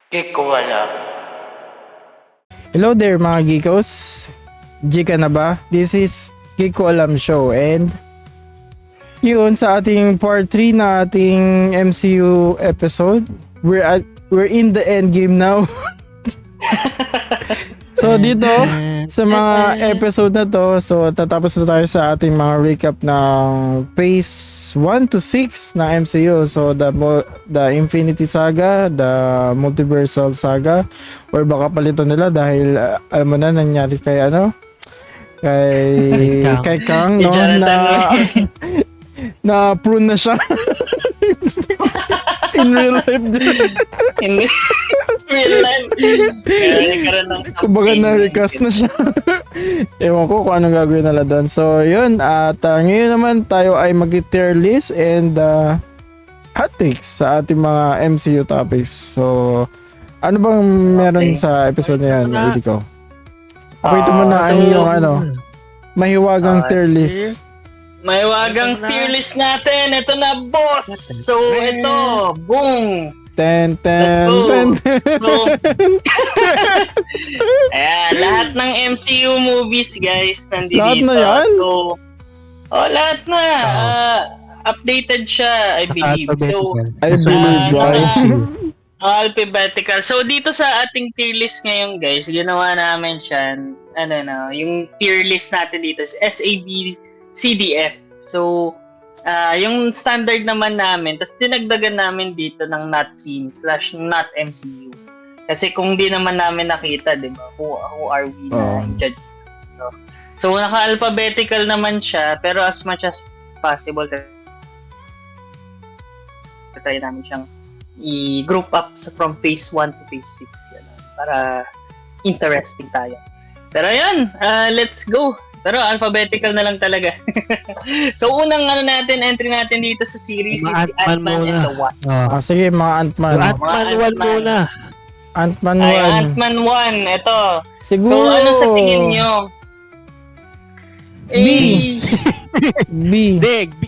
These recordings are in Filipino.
Di ko alam. Hello there mga geekos. G ka na ba? This is Geek Ko Alam Show and yun sa ating part 3 na ating MCU episode. We're in the end game now. So dito sa mga episode na to, so tatapos na tayo sa ating mga recap ng phase 1 to 6 na MCU. So the Infinity Saga, the Multiversal Saga, or baka palito nila dahil alam mo na nangyari kay kay Kang no na prune na siya. In real life. In real life. Kumbaga na-recast na siya. Ewan ko kung anong gagawin nila doon. So, yun. At ngayon naman tayo ay mag-tier list and hot takes sa ating mga MCU topics. So, ano bang meron sa episode na yan, Idiko? Pakita mo na ang iyong mahiwagang tier list. Mahiwagang tier list natin. Ito na, boss. So, ito. Boom. Ten. So, ayan, lahat ng MCU movies, guys, nandito. Lahat na yan? So, lahat na. Updated siya, I believe. So, alphabetical. So, dito sa ating tier list ngayon, guys, ginawa namin siya, yung tier list natin dito is SAB CDF. So, yung standard naman namin, tapos dinagdagan namin dito ng not seen / not MCU. Kasi kung di naman namin nakita, di ba, who are we na i-judge? So, naka-alphabetical naman siya, pero as much as possible, try namin siyang i-group up from phase 1 to phase 6. Ganun, para interesting tayo. Pero yun, let's go. Pero alphabetical na lang talaga. So, unang entry natin dito sa series is si Ant-Man and the Wasp. Sige, mga Ant-Man. Ant-Man 1 muna. Ant-Man 1. Ay, Ant-Man 1. Ito. Siguro. So, ano sa tingin nyo? B.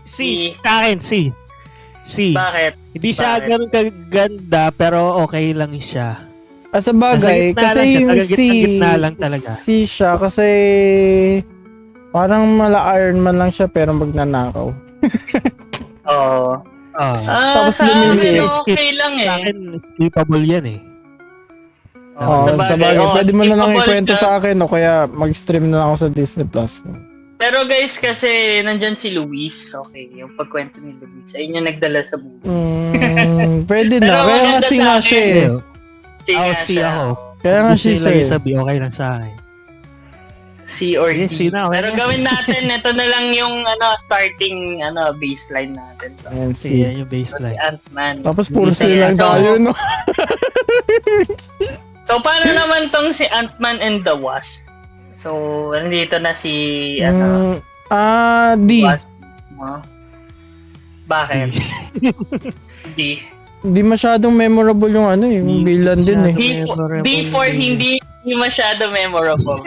C. Sa akin, C. Bakit? Hindi siya ganun kaganda, pero okay lang siya. Sa bagay, kasi yung gitna lang talaga. C siya kasi parang mala Iron Man lang siya pero magnanakaw. Oo. Tapos sa lumiliit. akin, okay lang Sa akin, skippable yan eh. Sa bagay. Pwede mo na lang skippable ikwento ka. sa akin o kaya mag-stream na lang ako sa Disney Plus. Pero guys, kasi nandyan si Luis. Okay, yung pagkwento ni Luis. Ayun yung nagdala sa movie. Pwede Pero na. Kaya nga maganda si sa nga akin. siya eh. C ako. Kaya nga Gusto siya nila eh. sabi, okay lang sa akin. C or D. Yes, C na, okay Pero na. gawin natin, ito na lang yung starting baseline natin. So, Ayan, C, C. yan yung si baseline. Ant-Man. Tapos puro So, C lang tayo, no? So, paano naman tong si Ant-Man and the Wasp? So, nandito na si, D. Wasp mo. Bakit? D. Hindi masyadong memorable yung yung villain din eh. D4 hindi masyado memorable.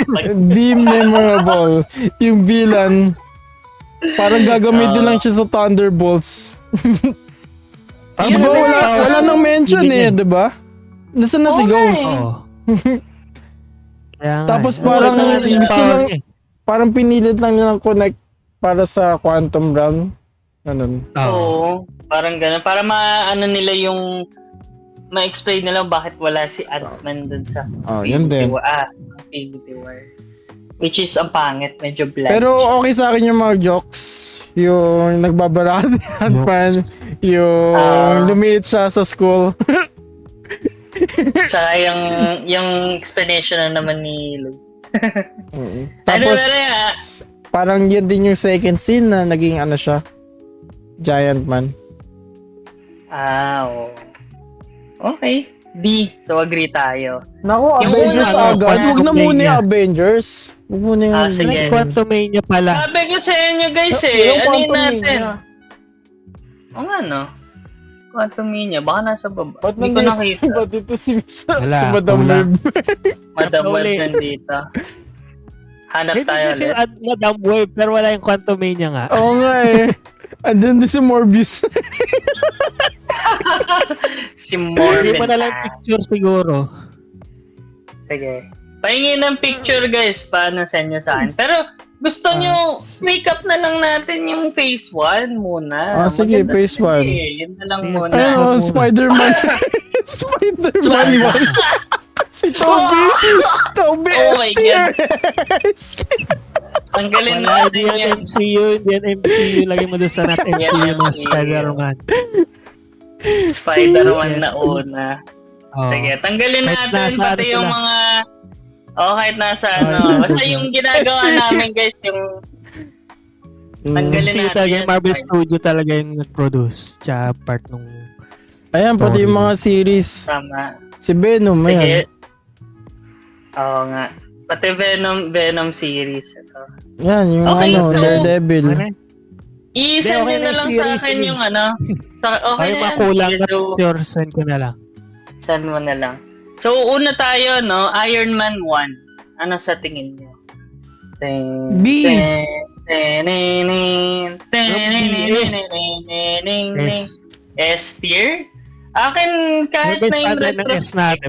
Di memorable. Yung villain, parang gagamitin lang siya sa Thunderbolts. Yun Diba, na wala nang mention eh, diba? Nasaan na si Ghost? Oo. Kaya nga, Tapos eh. parang Wala na yung gusto power lang, niya eh. parang pinilit lang nilang connect para sa Quantum Realm. Ganun. Oo. Parang gano'n. Para nila yung ma-explain nila bakit wala si Ant-Man dun sa Yun din. Infinity War. Which is ang pangit. Medyo bland. Pero okay sa akin yung mga jokes. Yung nagbabara si Ant-Man. Yung lumiit siya sa school. Tsaka yung explanation na naman ni Luke. Tapos, Ano parang yun din yung second scene na naging siya. Giant Man. Oo. Okay. D. So, agree tayo. Naku, Yung Avengers una, agad. Huwag na muna yung Quantumania. Avengers. Huwag muna yung... Sige. Like Quantumania pala. Sabi ko sa inyo guys Yung Ano yun Quantumania. natin? O nga no? Quantumania. Baka nasa baba. Ba't Hindi ko nakita. Ba't ito si Wala, si Madam wala. Web? Madam Web Uli. nandito. Hanap Pwede tayo kasi ulit. Madam Web, pero wala yung Quantumania nga. Oo nga eh. Andun din si Morbius. Si Hindi Morbin. mo na lang picture siguro. Sige. Pahingin ng picture guys, paano send nyo sa akin. Pero gusto nyo, make up na lang natin yung phase 1 muna. Sige, Maganda phase talaga 1. Yun na lang Ayun. muna. Ayun, Spider-Man. Spider-Man 1. Si Toby. Toby Oh my S tier. Tanggalin Wala, natin hindi yan yan. MCU, hindi yan MCU. Lagay mo doon sa not MCU Yan, mga MCU. Spider-Man. Spider-Man na una. Oh. Sige, tanggalin Kahit natin nasa pati ano yung sila. mga... kahit nasa Oh, ano. nasa Basta sila. yung ginagawa Kasi- namin guys, yung tanggalin MCU natin talaga, yan. yung Marvel Studio talaga yung nag-produce. Tsaka part nung... Ayan, pati yung mga series. Tama. Si Venom, Sige. ayan. Oo nga. Pati Venom series. Ito. Yan, yung Okay, ano, so- Daredevil. Ano? I-send okay nyo na na lang yung sa series akin yun. yung ano. Okay Ay, na yan. makulang Sige, na so, picture, send ko na lang. send mo na lang. So, una tayo, no? Iron Man 1. Ano sa tingin nyo? B. Yes. S tier? Akin, kahit Ano ba na in standard ng S natin?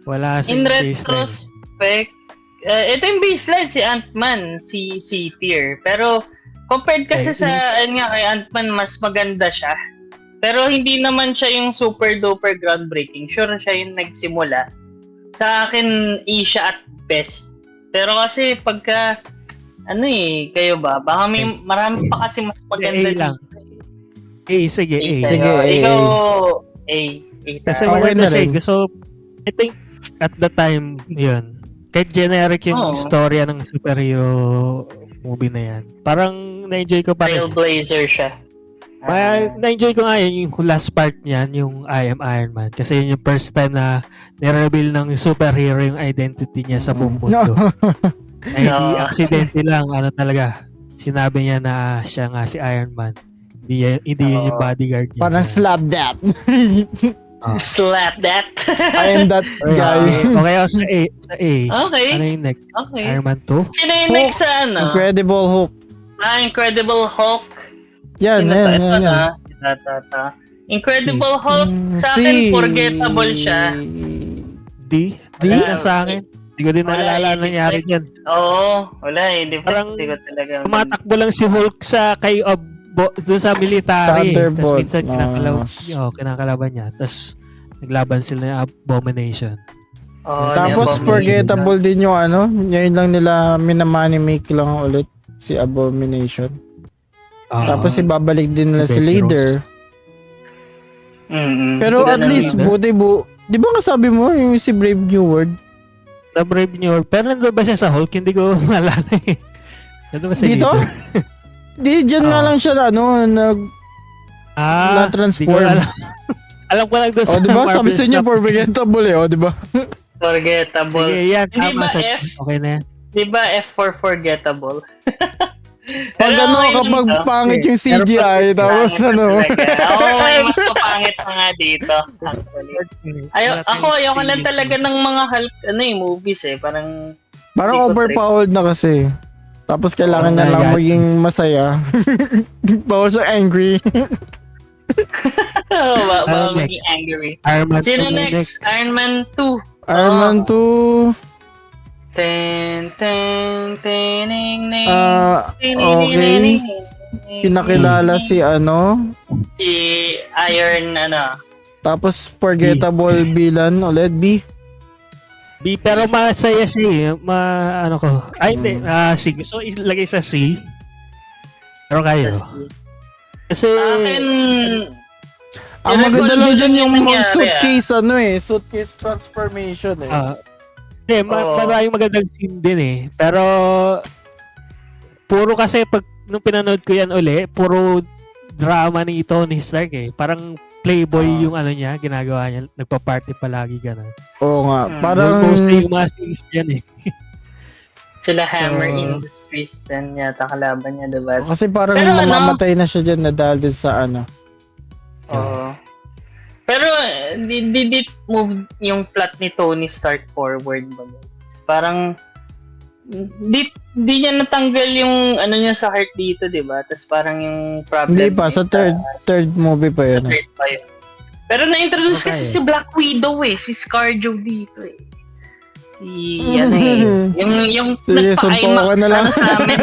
Wala in baseline. retrospect, ito yung baseline, si Ant-Man, si C tier. Pero, compared kasi Okay. sa, ayun nga, kay Ant-Man, mas maganda siya. Pero hindi naman siya yung super duper groundbreaking. Sure siya yung nagsimula. Sa akin, E siya at best. Pero kasi pagka, kayo ba? Baka may marami pa kasi mas maganda A lang. dito. Sige, A. sa'yo. Sige, A. Ikaw, A. Kasi Okay maganda na siya. rin. So, I think, at the time, yun. Kahit generic yung Oo. storya ng superhero movie na yan. Parang na-enjoy ko pa rin. Trailblazer siya. Na-enjoy ko nga yun, yung last part niyan, yung I Am Iron Man. Kasi yun yung first time na nireveal ng superhero yung identity niya sa buong mundo. Ay, hindi No. aksidente lang, ano talaga. Sinabi niya na siya nga si Iron Man. Hindi yun yung Oo. bodyguard niya. Parang slap that. Slap that. I am that guy. Okay ako sa A. Okay. Ano yung next? Okay. Iron Man 2? Sino yung next sa ano? Incredible Hulk. Incredible Hulk. Yan, Sino to? yan, Ito yan, yan. na. Ito. Incredible Hulk, sa akin, forgettable siya. D? D? Wala sa akin. Hindi ko din Wala, naalala ang hindi nangyari ko- dyan. Oo, wala eh. Di ba? Parang Hindi ko talaga. Tumatakbo lang si Hulk sa kay doon sa military. Tapos Thunderbolt. minsan kinakalaban niya. Tapos naglaban sila ng Abomination. Oo, Tapos di ba? forgettable din yung ano, ngayon lang nila minamani make lang ulit si Abomination. Tapos ibabalik din nila si Si Betty Leader. Pero at Ganun least lang. buti di ba kasabi mo yung si Brave New World? Sa Brave New World. Pero nandun ba siya sa Hulk? Hindi ko maalala eh. Nandun ba sa Dito? leader? Di dyan nga Oo. lang siya na-transform. Di ko alam. Alam ko lang doon O sa di ba sabi Marvel sa inyo stuff. forgettable eh, o di ba? Forgettable. Sige, yan. Hindi Tama ba sa... F? Okay na yan. Di ba F for forgettable? Pag Pero ano, okay lang kapag to. pangit yung Pero CGI, tapos Pangit ano. talaga. Oo, may mas mapangit pa nga dito. Actually. Ayoko lang talaga ng mga movies eh. Parang, Parang Hindi ko overpowered na kasi. Tapos kailangan Oo, niya lang God. maging masaya. Bawa siya angry. baka next? maging angry. Iron Man Sino 2 na next? Iron Man 2. Iron Man 2. Ten, ten, tening, ning. Okay. Pinakilala si ano. Si Iron, Tapos forgettable villain ulit. B. B, pero masaya siya eh. Ano ko. Ay, hindi. C. Gusto ko ilagay sa C. Pero kayo. Kasi... Akin, Ang maganda lang dyan yung mga nangyari, suitcase suitcase transformation eh. Hindi, Oo. maraming magandang scene din eh. Pero, puro kasi nung pinanood ko yan uli, puro drama ni Tony Stark eh. Parang playboy yung ano niya, ginagawa niya. Nagpa-party palagi gano'n. Oo nga. Hmm. Parang Mostly yung mga scenes dyan eh. sila Hammer Oo. Industries din yata kalaban niya, diba? kasi parang Pero mamamatay na siya dyan na dahil din sa ano. Oo. Pero, did it move yung plot ni Tony Stark forward ba? Guys? Parang, Di niya natanggal yung ano niya sa heart dito, di ba? Tapos parang yung problem Hindi pa, niya sa third movie pa yun. third pa yun. Pero na-introduce Okay. kasi si Black Widow si Scarjo dito Si, ano yung Sige, suntukan nagpa-IMAX na lang. sa amin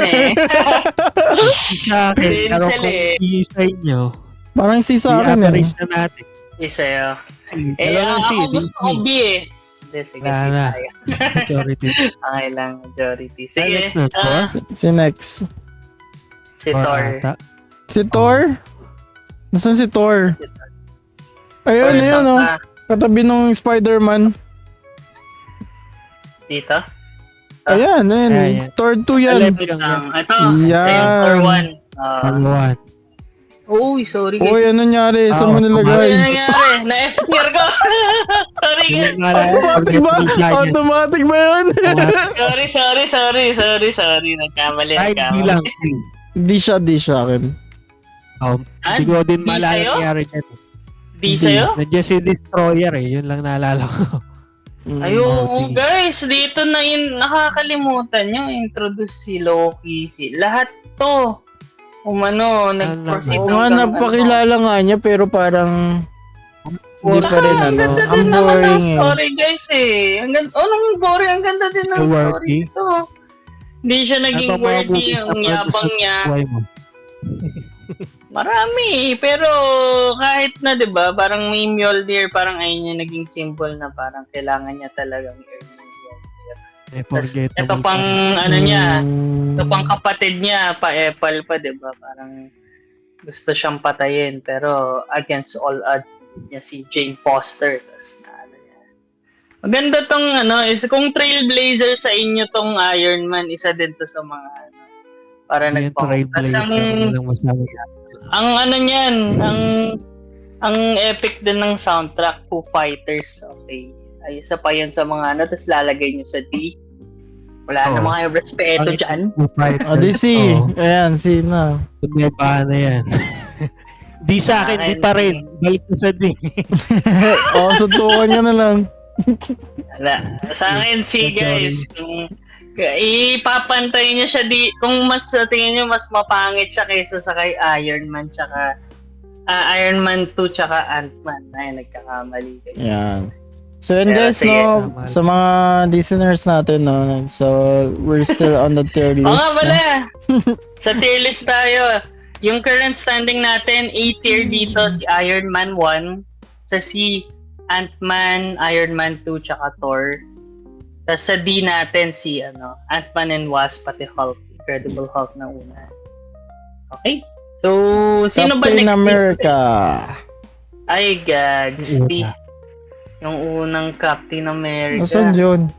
Sa akin, pero Denzel, kung hindi sa inyo, Parang si sa akin i-average na natin. Isa yun. Dalawa lang si Ako gusto ko B Hindi, sige, Wala sige na. tayo. Majority. Okay lang, majority. Sige, Next na to. Si next. si Thor. ata. Si Thor? Nasaan si Thor? Ayun, ayun, oh. Katabi ng Spider-Man. Dito? Ayan, ayan. Ayan. Thor 2 yan. Alam lang yan. Ito, Yan. yung Thor 1. Pangalawan. Uy, sorry guys. Uy, ano nangyari? Saan mo Ano nilagay? nangyari? Na-FTR ko. Sorry guys. Yung nga, Automatic ba? Automatic ba yun? Sorry. Nagkamali. Kahit di lang. Di siya akin. Hindi ko din Di maalala sa'yo? nangyari dyan. Di sa'yo? Nandiyan si Destroyer Yun lang naalala ko. Ayun, guys, dito na nakakalimutan nyo, introduce si Loki, lahat to. Nag-proceed Oo nga, napakilala nga niya pero parang hindi pa rin ang ganda ang din naman ng boring story, guys Ang ganda, nang boring, ang ganda din ng story Worthy. ito. Hindi siya naging Ano ba mga worthy, movies na ang yabang niya. buhay mo? Marami, pero kahit na, 'di ba, parang may Mjolnir, parang ayun niya naging symbol na parang kailangan niya talagang earn ng Mjolnir. Tas, Forgettable ito pang pa rin. ano niya, ito pang kapatid niya, pa-Epal pa, 'di ba? Parang gusto siyang patayin pero against all odds niya si Jane Foster. Tas ano niya. Maganda tong is kung trailblazer sa inyo tong Iron Man, isa din to sa mga para Yung nagpa-tas Trailblazer, walang masabi. ang ano niyan, ang epic din ng soundtrack, Foo Fighters. Okay. Ay, isa pa yan sa mga tapos lalagay nyo sa D. Wala na mga respeto dyan. di si. Ayan, si na. May paano yan. Di sa akin, di pa rin. Balik ko sa D. Suntukan ka na lang. Wala. Sa akin, si guys, kung ipapantay niya siya kung mas tingin niyo mas mapangit siya kaysa sa kay Iron Man tsaka Iron Man 2 tsaka Ant-Man. Ay, nagkakamali kayo. Yan. So yun Pero guys, sige. sa mga listeners natin, so we're still on the tier list. Oo nga pala. Sa tier list tayo. Yung current standing natin, A tier dito si Iron Man 1. Sa C, Ant-Man, Iron Man 2, tsaka Thor. Tapos sa D natin si Ant-Man and Wasp, pati Hulk, Incredible Hulk na una. Okay? So, sino ba Captain next? America. Ay, gags. Yung unang Captain America. Nasaan yun?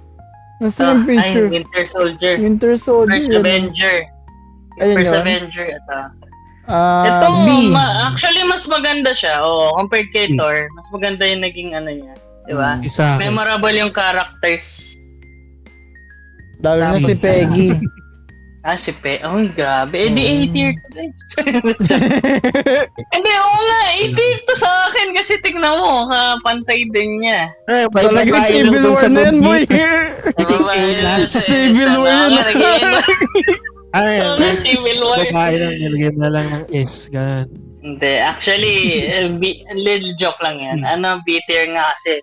Nasaan yung Ay, picture? Winter Soldier. Winter Soldier. First yun. Avenger. Ayun First yun. Avenger, ito. Ito, B. actually, mas maganda siya. Compared kay Thor, mas maganda yung naging niya. Di ba? Isa akin. Memorable yung characters. Lalo na si Peggy. Si Uy, grabe. Di A tier to, guys. Hindi, oo nga. A tier to sa akin kasi tignan mo, pantay din niya. Talaga Civil War na yan, boy. Civil War yun. Civil War. Babae lang, nilagay na lang ng S. Ganun. Hindi, actually, little joke lang yan. B tier nga kasi,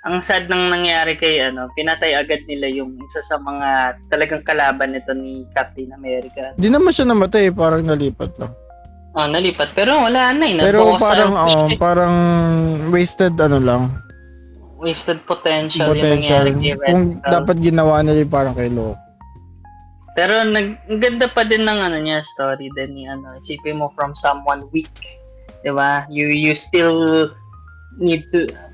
ang sad nang nangyari kay pinatay agad nila yung isa sa mga talagang kalaban nito ni Captain America. Di naman siya namatay, parang nalipat lang. Nalipat. Pero wala na Pero Nabawasan parang wasted lang. wasted potential yung nangyari kay Red Kung Skull. dapat ginawa nila yung parang kay Loki. Pero ang ganda pa din ng niya story din ni isipin mo from someone weak, 'di ba? You still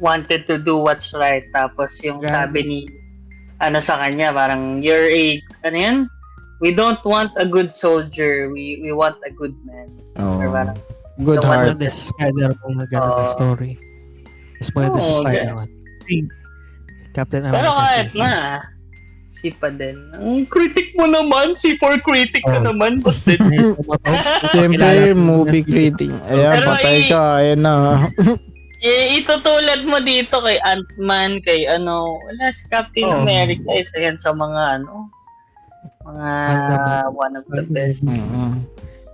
wanted to do what's right, tapos yung sabi ni sa kanya parang you're yan? We don't want a good soldier, we want a good man. Oh, Or parang good the one heart. The Spider-Man na ganun na story. Spoiler sa Spider-Man. Si Captain America. Pero kahit na si pa din. Ang critic mo naman, si for critic ka naman, busted. Siyempre, movie critic. Ayan, Pero patay ka. Ayan na. Itutulad mo dito kay Ant-Man, kay wala si Captain America, isa yan sa mga Mga naman. one of the best. Mm-mm.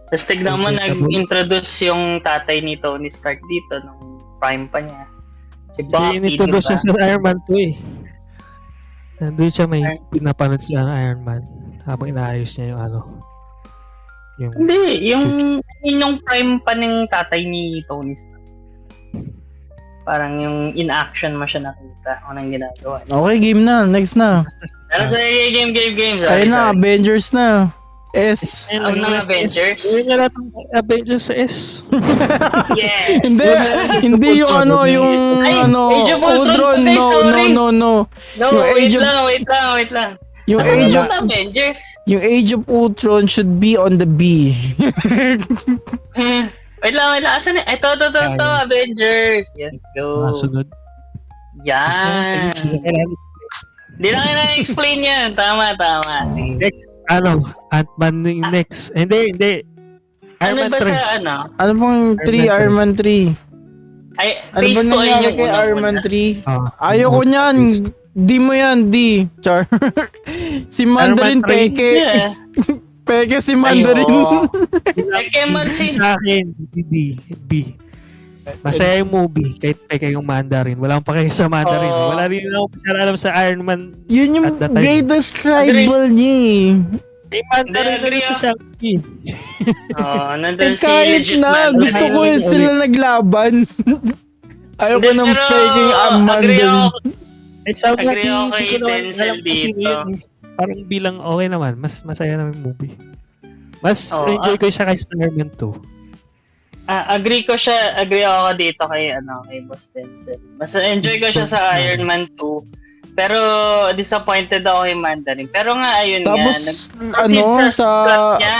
Tapos tignan mo, Okay, nag-introduce yung tatay ni Tony Stark dito nung prime pa niya. Si Kasi Bucky, di introduce ba? siya sa Iron Man 2 eh. Nandun siya may pinapanood siya ng Iron Man habang inaayos niya yung ano. Yung Hindi, yung prime pa ng tatay ni Tony Stark. Parang yung in action mo siya nakita kung anong ginagawa. Okay, game na. Next na. Pero sa game. Ayun na, Avengers na. S. Ang mga Avengers. Yun na lahat ng Avengers sa S. Yes! Hindi yung ano, yung Ay, ano, Age of Ultron Ultron. pa, No. No, Yung wait Age of- lang. Yung Asan Age yung of, mga Avengers? yung Age of Ultron should be on the B. Wait lang. Asan eh? Ito, Avengers. Yes, go. Masunod. Yan. Hindi na kailangan explain yan. Tama. Sige. Next, Ant-Man yung next. Hindi. Iron Ano Man ba 3. siya, Ano pong 3, Iron Man 3? Ay, Ano ba phase 2 ay nangyari yung kay Iron Man unang-una. 3? Ah, Ayoko niyan. Di mo yan, di. Char. Si Mandarin Iron Man 3. peke. Yeah. Peke si Mandarin. Peke man si... Sa akin, B. Masaya yung movie, kahit peke yung Mandarin. Wala akong pake sa Mandarin. Oo. Wala rin ako masyadong alam sa Iron Man. Yun yung At that time. greatest rival niya eh. May Mandarin Hindi, na sa agree Shang-Chi. Nandun si Kahit legit na, Mandarin. gusto ko yung sila naglaban. Ayoko Hindi, ng pero peking agree Mandarin. ako. Eh, sa movie, Agree ako kay hindi ko naman Denzel alam kung sino dito. yun. Parang bilang okay naman. Mas masaya naman yung movie. Mas Oo, enjoy ko siya kay Iron Man 2. Agree ako dito kay Boss Denzel. Mas enjoy ko siya sa Iron Man 2. Pero disappointed ako kay Mandarin. Pero nga ayun Tapos, nga, nag-proceed ano, sa sa... plot niya.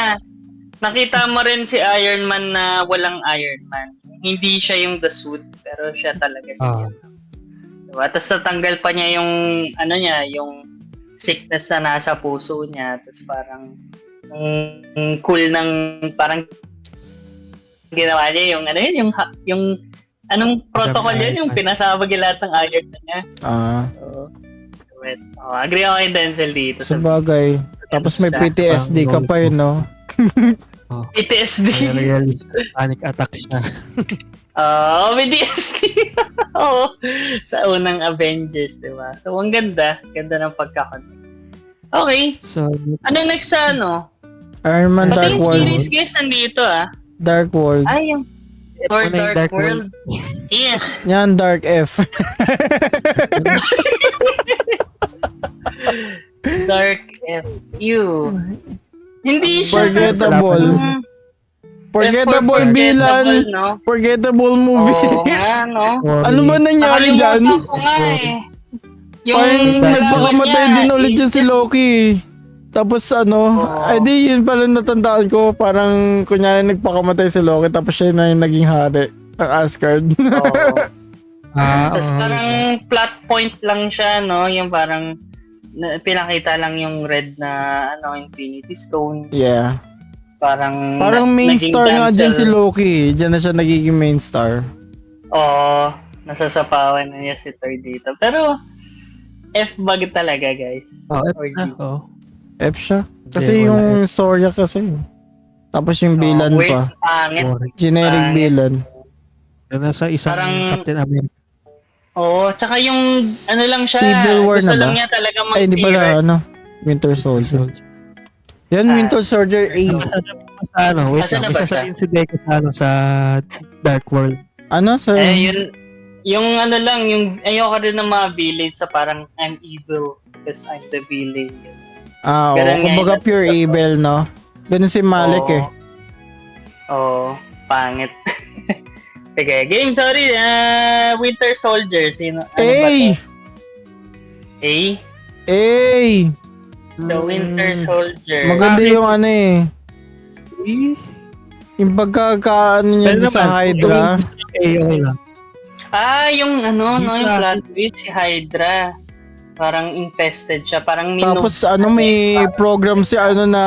Nakita mo rin si Iron Man na walang Iron Man. Hindi siya yung the suit, pero siya talaga siya. Diba? Tapos natanggal pa niya yung sickness na nasa puso niya. Tapos parang yung cool ng parang ginawa niya yung anong protocol yun, yung pinasabag yung lahat ng Iron Man niya. So, agree ako kay Denzel dito. Sa bagay. Tapos may PTSD ka pa yun, no? PTSD. Realistic panic attack siya. May PTSD. Oo. Sa unang Avengers, di ba? So, ang ganda. Ganda ng pagkakon. Okay. So, Ano next sa ano? Iron Man Pati Dark yung World. series guys nandito Dark World. Ay, yung Thor Dark World. Yeah. Yan, Dark F. Dark FU. Hindi siya. Forgettable. Forgettable bilan. No? Forgettable movie. Oo nga, no? Ano ba nangyari dyan? Nakalimutan ko nga eh. Parang nagpakamatay niya, din ulit dyan si Loki. Tapos ano, ay di yun pala natandaan ko. Parang kunyari nagpakamatay si Loki tapos siya na yung naging hari ng Asgard. Tapos parang plot point lang siya, no? Yung parang pinakita lang yung red na Infinity Stone. Yeah. Parang Main naging star nga dyan si damsel. Loki. Diyan na siya nagiging main star. Oo, nasasapawan na niya si Thor dito. Pero F-bag talaga, guys. Or D. F siya. Kasi yung storya kasi. Tapos yung villain weird, pa. pangit. Generic Pangit. villain. Nasa isang Parang- Captain America. Oo, tsaka yung ano lang siya, Civil War gusto na lang ba? niya talaga Ay, hindi pala, mag-zero. Winter Soldier. Yan, Winter Soldier A. Masasabihin ko sa wait Asan lang. na May ba sasabihin si Deco sa Dark World. Ano? Sa... Yung ano lang, yung ayoko rin ng mga villain sa parang I'm evil because I'm the villain. Oo. Ganun nga Kumbaga yun. pure evil, no? Ganun si Malik eh. Oo, pangit. Sige, game, sorry. Winter Soldier. Ano ba Ay! to? A? Ay! The Winter Soldier. Maganda yung ano eh. Yung pagkakaano niya Pero sa naman, Hydra. Okay lang. Yung yung Hydra. plot twist, si Hydra. Parang infested siya. Parang Tapos may program si na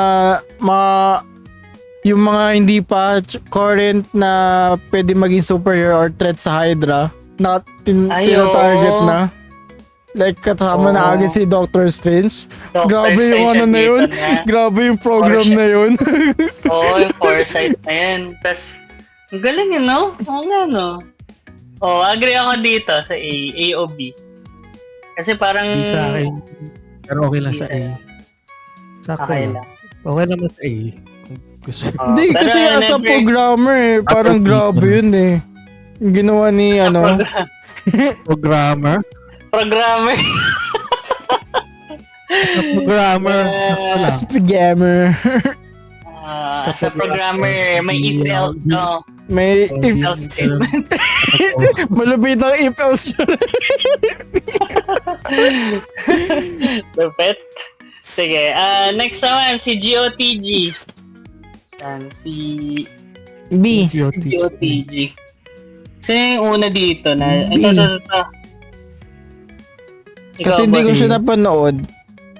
yung mga hindi pa current na pwede maging superhero or threat sa Hydra na Ay, tinatarget oo. na. Like, kasama na Oo. agad si Doctor Strange. Dr. Grabe yung Strange ano na andito yun. na. Grabe yung program Foresight. na yun. Oo, yung foresight na yan. Tapos, ang galing yun, no? Oo nga, no? Oo, agree ako dito sa A o B. Kasi parang... Hindi sa akin. Pero okay lang Hindi sa A. sa'yo. Sakto Okay lang. lang. Okay naman sa A. Kung gusto. Oo, Hindi, pero kasi as a never- programmer parang Upper grabe people. yun eh. Yung ginawa ni Sa ano. Programmer. programmer. Sa programmer. Sakto lang. Spammer. Sa programmer, may if-else, no? May if, Else statement. malupit ang if else yun. Lupit. Sige, next naman, si GOTG. Saan? Si B. GOTG. Sino yung una dito na? B. Ito. Kasi hindi ko ba, siya B? napanood.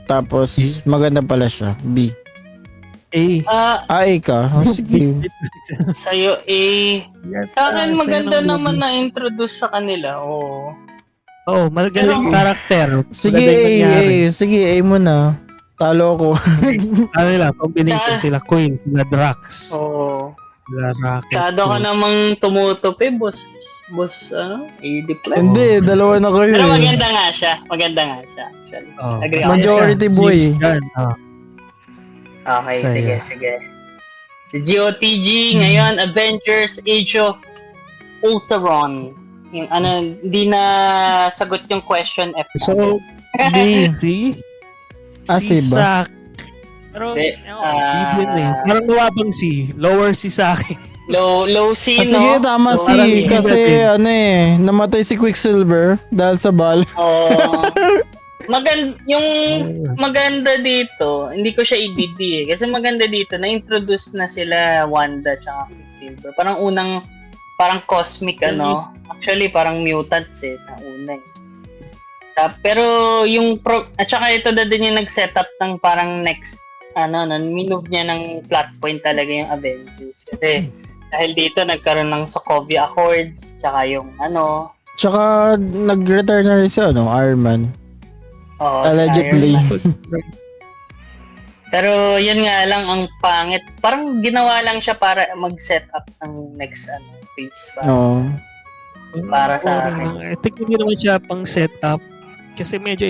Tapos maganda pala siya. B. A. A ka? Oh, sige. Sa'yo, sa akin maganda naman na-introduce sa kanila. Oo. Oo, magaling karakter. Sige, Maganda yung nangyari. Sige, A mo na. Talo ko. Ano nila, combination sila Queen, sila Drax. Oo. Sila Rocket. Masyado ka namang tumutupi, boss. Boss, AD Plus. Hindi, dalawa na kayo Pero eh. maganda nga siya. Actually. Oh. Agree ako. Majority boy. James Gunn, oh. Okay, Saya. sige. Si GOTG, ngayon, Avengers Age of Ultron. Yung hindi na sagot yung question F. So, B. si? Si ba? Zack. Pero, Hindi, B din eh. Parang nawabang C. Lower C sa akin. low C, Ah, no? sige, tama Low si C. kasi ano eh, namatay si Quicksilver dahil sa bal. Oo. Yung maganda dito, hindi ko siya i-DD eh. Kasi maganda dito, na-introduce na sila Wanda tsaka Quicksilver. Parang cosmic ano. Actually, parang mutants eh, na una eh. Pero at saka ito na din yung nag-setup ng parang next, minove niya ng plot point talaga yung Avengers. Kasi dahil dito nagkaroon ng Sokovia Accords, tsaka yung Tsaka nag-retire na rin si Iron Man. Allegedly. Pero yun nga lang ang pangit. Parang ginawa lang siya para mag-set up ng next phase. Oo. Para sa akin. I think hindi naman siya pang setup. Kasi medyo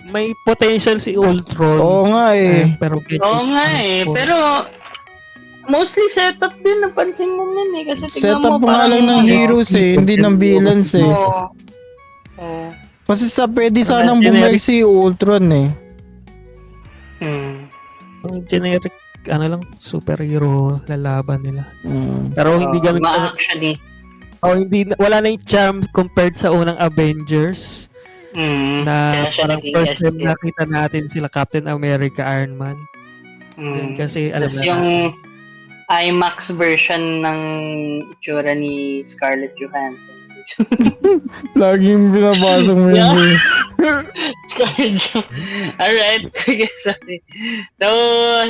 may potential si Ultron. Oo nga eh. Pero Oo nga eh. Pero mostly setup din. Napansin mo man eh. Kasi tignan Setup mo pa nga lang ng heroes eh, hindi ng villains eh. Oo. Kasi pwede sanang bumalik si Ultron eh. Ang generic, superhero lalaban nila. Pero hindi ganun. Actually. Wala na yung charm compared sa unang Avengers. Na Kaya siya parang naging first time SPF. nakita natin sila Captain America, Iron Man. Yan kasi alam Tapos na yung natin. IMAX version ng itsura ni Scarlett Johansson. Laging binabasok mo yun eh. Scarlett Johansson. Alright, sige, sorry. So,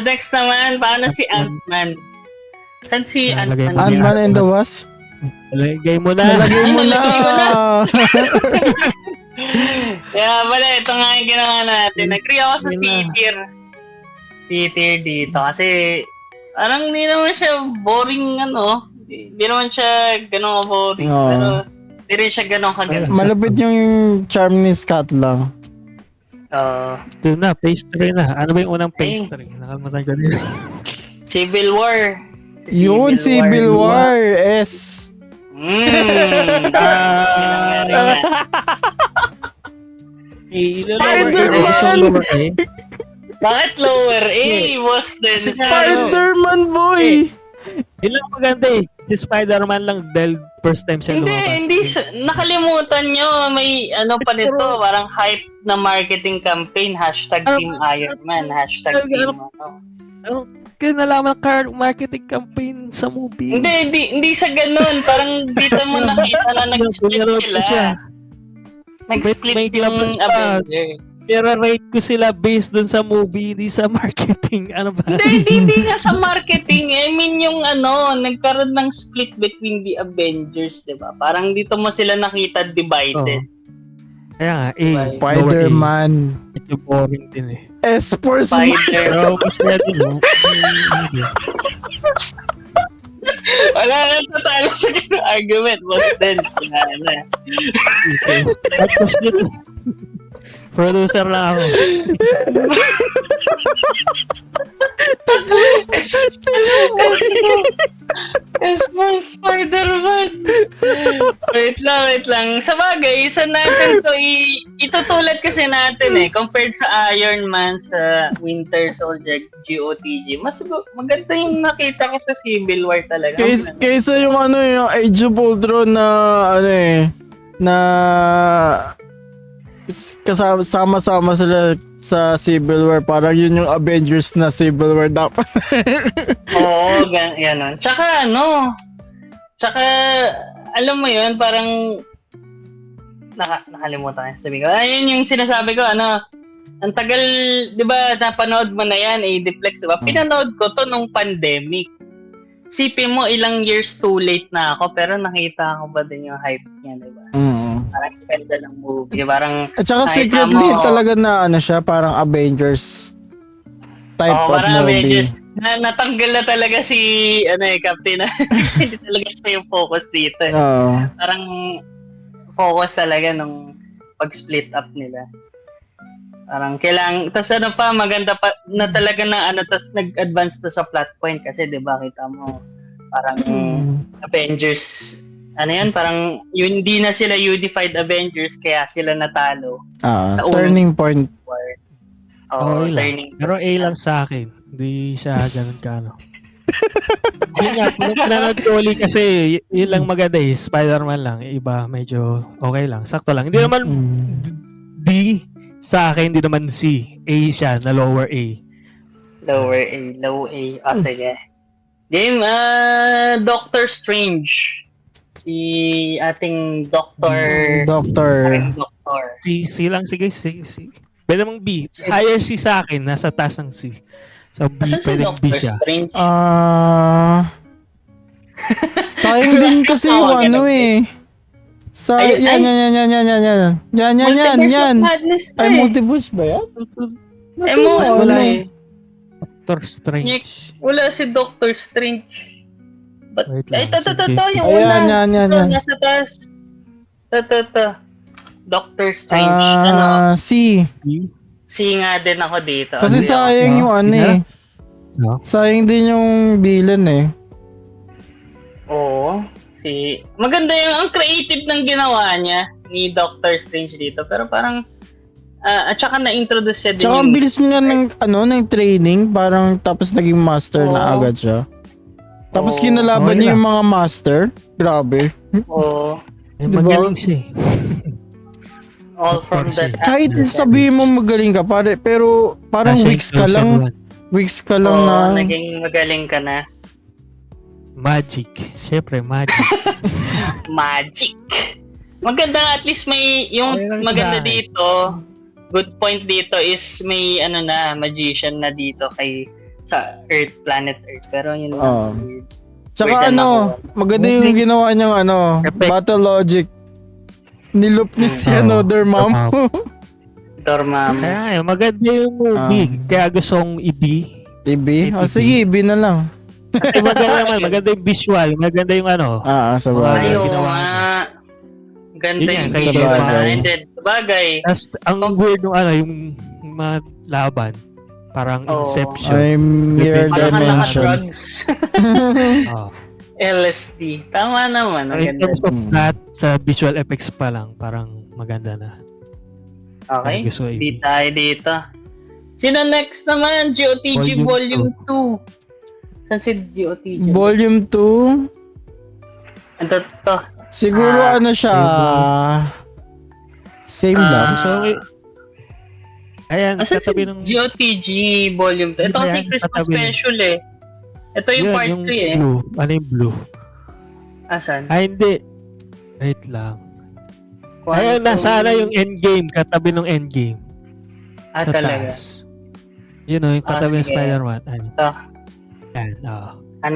next naman, paano si Ant-Man? Saan si Nalagay Ant-Man? mo Ant-Man and the Wasp? Nalagay mo na. Nalagay mo na! Nalagay ko na. Kaya pala, ito nga yung ginawa natin. Agree ako sa C-tier. C-tier dito. Kasi, parang hindi naman siya boring, Hindi naman siya ganun boring. Oo. Pero, hindi rin siya ganun kaganda. Malapit yung charm ni Scott lang. Ito na, phase 3 na. Ano ba yung unang phase 3? Nakalimutan ko din. Civil War. Yun, Civil War. S. Spider-Man! Bakit lower A? Was din. Spider-Man boy! Yun lang maganda eh. Si Spider-Man lang dahil first time siya lumabas. Hindi. Nakalimutan nyo. May pa nito. Parang hype na marketing campaign. #Team Iron Man. #Team Kaya nalaman ang marketing campaign sa movie. Hindi sa ganun. Parang dito mo nakita na nag-split sila. Nag-split May yung labas pa. Avengers. Pero rate ko sila based dun sa movie, hindi sa marketing. Ano ba? Hindi nga sa marketing. I mean yung nagkaroon ng split between the Avengers, di ba? Parang dito mo sila nakita divided. Kaya nga, A. Spider-Man. Medyo boring din eh. S for Spider. Spider. Pero masaya din eh. Wala na tatalo sa ganung argument. But then, wala na. Tapos yun, producer lang ako. S for Spider-Man. Wait lang. Sa bagay, isa natin to itutulad kasi natin compared sa Iron Man, sa Winter Soldier, GOTG. Mas maganda yung nakita ko sa Civil War talaga. Kaysa yung yung Age of Ultron na na kasama-sama sila sa Civil War. Parang yun yung Avengers na Civil War dapat. Oo, ganon. Tsaka alam mo yun, parang nakalimutan ko sabi ko. Ayun yung sinasabi ko, ang tagal, di ba, napanood mo na yan, Adiplex, di ba? Pinanood ko to nung pandemic. Sipin mo, ilang years too late na ako, pero nakita ko ba din yung hype niya, di ba? Parang ganda ng movie. Parang, at saka secretly talaga na siya, parang Avengers type of parang movie. Avengers. Natanggal na talaga si Captain. Hindi talaga siya yung focus dito. Parang focus talaga nung pag-split up nila. Parang tapos maganda pa na talaga na tapos nag-advance to sa plot point kasi 'di ba kita mo parang Avengers parang yun, hindi na sila unified Avengers kaya sila natalo. Turning point. Turning. Pero A lang sa akin. Hindi siya ganun kano. Yun nga, pinanood ko ulit kasi yun lang maganda Spider-Man lang. Iba medyo okay lang. Sakto lang. Hindi naman D sa akin, hindi naman C. A siya, na lower A. Low A. Sige. Game, Doctor Strange. Si ating Doctor. C lang, sige. Pwede mong B. Higher C sa akin, nasa taas ng C. So B, Asan si pwede B Doctor siya. Strange? Sayang din kasi yung yan. Ay, multiverse ba yan? Wala Doctor Strange. Wala si Doctor Strange. Wait lang, Yung una. Yan. Nasa taas. Doctor Strange. C. C nga din ako dito. Kasi sayang yung sayang din yung villain Oo. Maganda ang creative ng ginawa niya ni Doctor Strange dito. Pero parang at saka na-introduce siya din tsaka ang bilis niya ng training, parang tapos naging master na agad siya. Tapos kinalaban niya yung mga master. Grabe. Oo. Magaling siya All from that. Kahit sabihin mo magaling ka, pero parang weeks ka lang na. Naging magaling ka na. Magic. Siyempre, magic. Magic. Maganda, at least may, yung maganda dito, good point dito is may magician na dito sa Planet Earth. Pero yun lang. Tsaka maganda yung ginawa niyang battle logic. Nilupnik si Dormammu. Dormammu. Kaya maganda yung movie. Kaya gustong i-B. Sige, B na lang. Kasi maganda yung visual. Maganda yung sa bagay. Ganda yung sa bagay. Tapos ang weird yung mga laban. Parang Inception. I'm mirror dimension. LSD. Tama naman. In terms of that, sa visual effects pa lang, parang maganda na. Okay. Di tayo dito. Sino next naman? GOTG Volume 2. Saan si GOTG? Volume 2? Ano to? Siguro siya. Same lang. So, ayan, katabi ng GOTG Volume 2. Ito kasi Christmas special Ito yung part 3 blue. Ano yung blue? Asan? Hindi. Wait lang. Ayun, nasa yung endgame. Katabi ng endgame. Sa talaga? Taas. Yun yung katabi ng Spider-Man. Ito. Yan,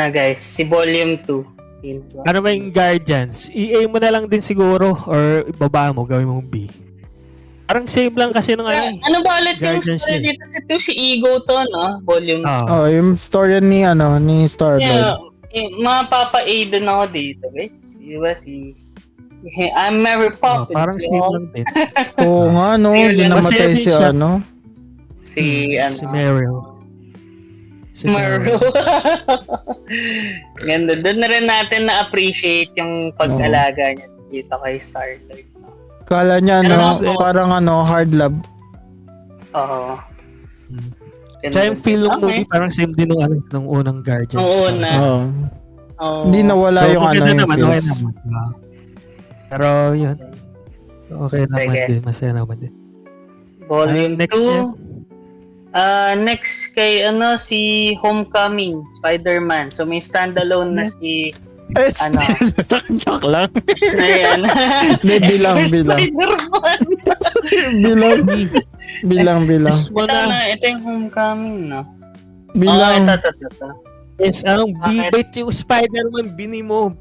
guys? Si Volume 2. Ano ba yung Guardians? EA mo na lang din siguro or ibaba mo, gawin mong B. Parang same lang kasi nung ano eh. Ano ba ulit yung Guardians story yun. dito? Ito si Ego to, no? Volume Oo. Oh, yung story ni Star-Lord. Mga Papa Aiden ako dito, guys. Diba si... I'm Mary Poppins. Parang same lang din. Oo nga, no? Ayun, Di namatay masaya din si siya. Si, Si Meryl. Si Maro. Ganda. Doon na rin natin na-appreciate yung pag-alaga niya dito kay Star-Lord. Kala niya, Ano, parang hard love. Oo. Ganda. Tsaka yung feel ng Okay. movie parang same din nung unang Guardians. Nung una. Oo. Oo. Hindi nawala yung maganda yung naman, okay feels. naman. Pero yun. Okay naman Sige. din. Masaya naman din. Volume Next 2. Next kay si Homecoming, Spider-Man. So may standalone na si Ano? Joke lang. na yan. Hindi, bilang. Spider-Man. bilang. Ito yung Homecoming, no? Bilang. Ito. Yes, Bakit? bibit yung Spider-Man, bini mo.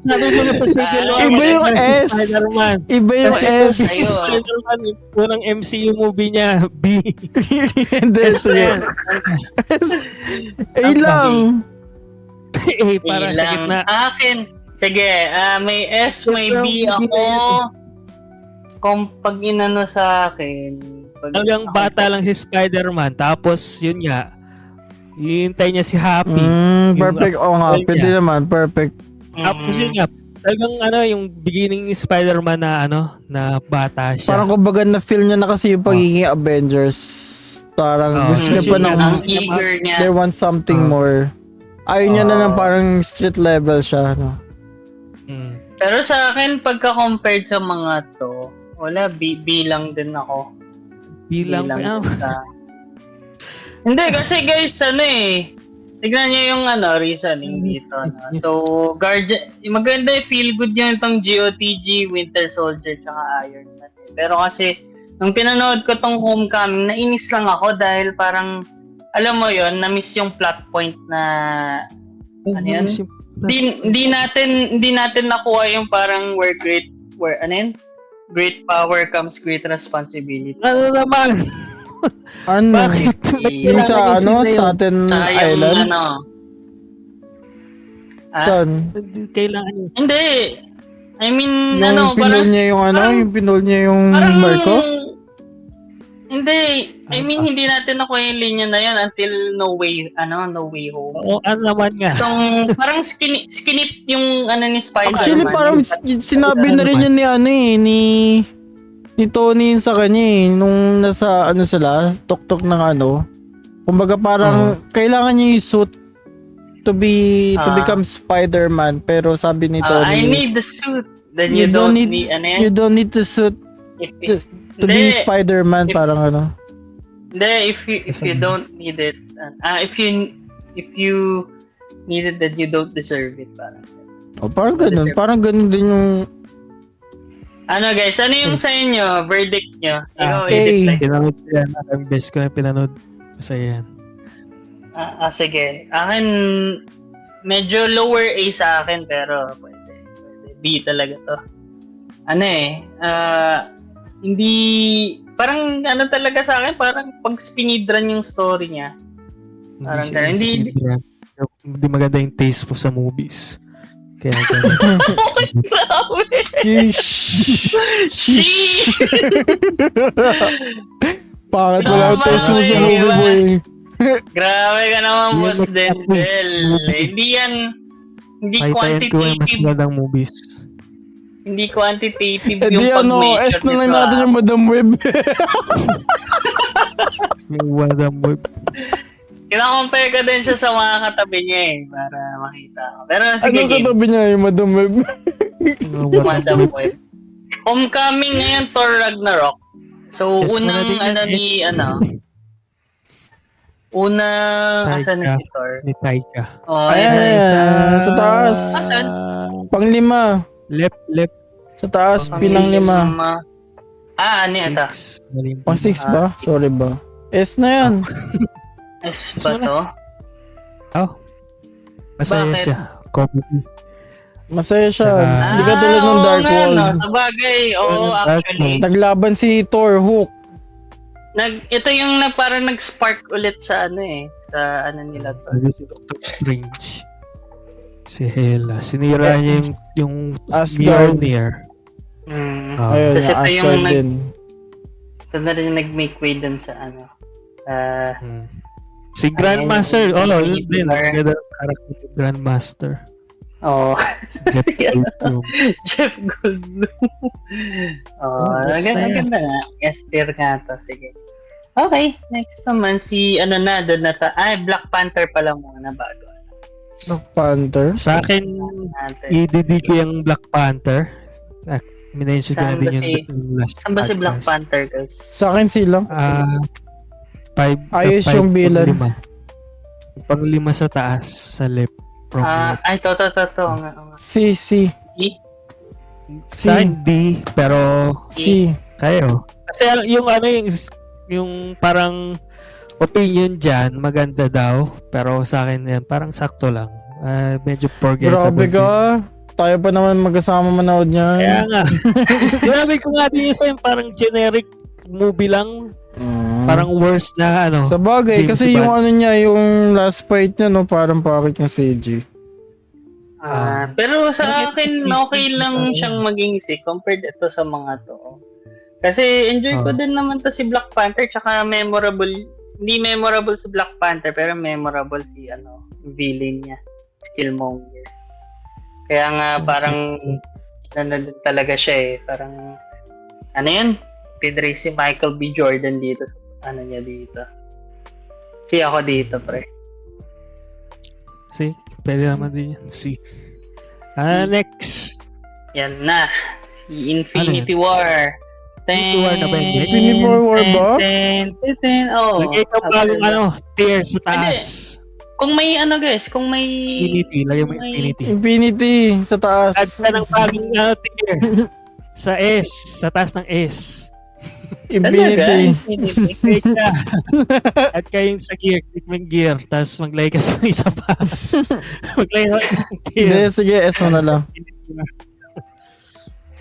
Sabi mo na sa civil war, Iba yung si S. Spider-Man. Iba yung Kasi S. movie si Spider-Man, yung unang MCU movie niya, B. Hindi, sige. A lang. Eh, para sa gitna. Akin. Sige, may S, may B ako. Kung pag inano sa akin, Hanggang bata lang si Spider-Man, tapos yun nga, hihintay niya si Happy. Perfect. Oo nga, Yun pwede niya. naman. Perfect. Tapos yun nga, talagang yung beginning ni Spider-Man na na bata siya. Parang kumbaga na-feel niya na kasi yung pagiging Avengers. Parang gusto niya pa ng... ang eager niya. They want something more. Ayaw niya na ng parang street level siya. No? Pero sa akin, pagka-compared sa mga to, wala, B lang din ako. Bilang din sa... Hindi, kasi guys, tignan niyo yung reasoning dito. No? So, maganda feel good yung itong GOTG, Winter Soldier, tsaka Iron Man. Pero kasi, nung pinanood ko tong Homecoming, nainis lang ako dahil parang, alam mo yon, na-miss yung plot point na, Hindi natin nakuha yung parang great power comes great responsibility. Ano naman? Bakit? Yung sa Staten Saka yung Island? Saan? Kailangan yun. Hindi. I mean, Yung pinol niya yung yung pinol niya yung parang, barko? Hindi. I mean, hindi natin nakuha yung linya na yan until No Way Home. Oo, ano naman nga. Itong, parang skinip yung ni Spider-Man. Actually, parang sinabi na rin yan ni Tony sa kanya nung nasa sila, tok-tok ng kumbaga parang kailangan niya yung suit to become Spider-Man, pero sabi ni Tony, I need the suit. Then you don't need you don't need the suit to be Spider-Man, parang Hindi, if you don't need it, if you need it, then you don't deserve it, parang parang ganun din yung guys, ano yung sa inyo? Verdict nyo? Ikaw, A. edit lang. Pinanood ko yan. Ang best ko na pinanood. Masaya yan. Sige. Akin, medyo lower A sa akin, pero pwede. B talaga to. Hindi, parang talaga sa akin, parang pag speedrun yung story niya. Parang siya ganun. Hindi maganda yung taste po sa movies. Kaya Grabe! Bakit wala taste mo sa movie, boy? Grabe ka naman, Boss Denzel. Hindi Pahitayan ko yung mas quantitative. magandang movies. Hindi quantitative Eh yung di pag-measure S na lang nito, natin yung Madam Web. Yung Madam Web. Kina-compare ko din siya sa mga katabi niya para makita ko. Pero sige, Ano katabi niya yung Madam Web? Madam Web. Homecoming ngayon, Thor Ragnarok. So, Yes, unang asan na si Thor? Ni Taika. Ayan, sa taas. Asan? Pang-5. Left. Sa taas, pinang 5. Ano yan ito? Pang-6 ba? Sorry ba? S na yan. S ba to? Oh. Masaya Bakit? siya. Comedy. Masaya siya. Tsaka- Hindi ka tulad ng oo Dark nga, World. no? Sa bagay, oo, Dark actually. World. Naglaban si Thor, Hook. Ito yung parang nag-spark ulit sa ano eh. Sa ano nila to. Lagi si Doctor Strange. Si Hela. Sinira niya yung Asgard. Mjolnir. Mm. Ah. Ayun, Kasi yung ito yung Asgard din. Ito na rin yung nag-make way dun sa ano. Hmm. Si Grandmaster, Ayun, yun Infinity din. War. Ang ganda ng character ni Grandmaster. Oo. Si Jeff Goldblum. Jeff Goldblum. Oo, basta yan. ganda nga. Yes, tier nga to. Sige. Okay, next naman si ano na, doon na ta. Ay, Black Panther pala muna bago. Black Panther. Sa akin, Natin. i-DD ko yung Black Panther. Minention ko na Saan din ba yung last Saan ba si Black podcast. Panther, guys? Sa akin sila. 5 Ayos yung villain. Pang-lima sa taas, sa left. From left. Ay, to. Nga. Si. Sa hindi, pero kayo. Kasi yung parang opinion dyan, maganda daw. Pero sa akin yan, parang sakto lang. Medyo forgettable. Grabe ka. Tayo pa naman magkasama manood niya. Kaya nga. Grabe ko nga din yung parang generic movie lang. Parang worse na ano. Sa bagay, James kasi yung Bond. ano niya, yung last fight niya, no, parang pakit yung CG. Pero sa akin, okay lang siyang maging compared ito sa mga to. Kasi enjoy ko din naman to si Black Panther, tsaka memorable. Hindi memorable si Black Panther, pero memorable si villain niya, Killmonger. Kaya nga parang nandun talaga siya eh. Parang ano yun? Pinray si Michael B. Jordan dito sa niya dito. Si ako dito, pre. See, pwede naman din yan. See. Next. Yan na. Si Infinity War. Infinity War na ba yun? Infinity War ba? Oh. Lagay ka bagong tier sa taas. Kung may guys, kung may Infinity. Lagay mo Infinity. Infinity sa taas. Add ka ng bagong tier. Sa S. Sa taas ng S. Infinity. Click ka. At kayong sa gear, click mo yung gear, tapos maglay ka sa isa pa. Maglay ka sa isang gear. Hindi, sige, S mo na lang.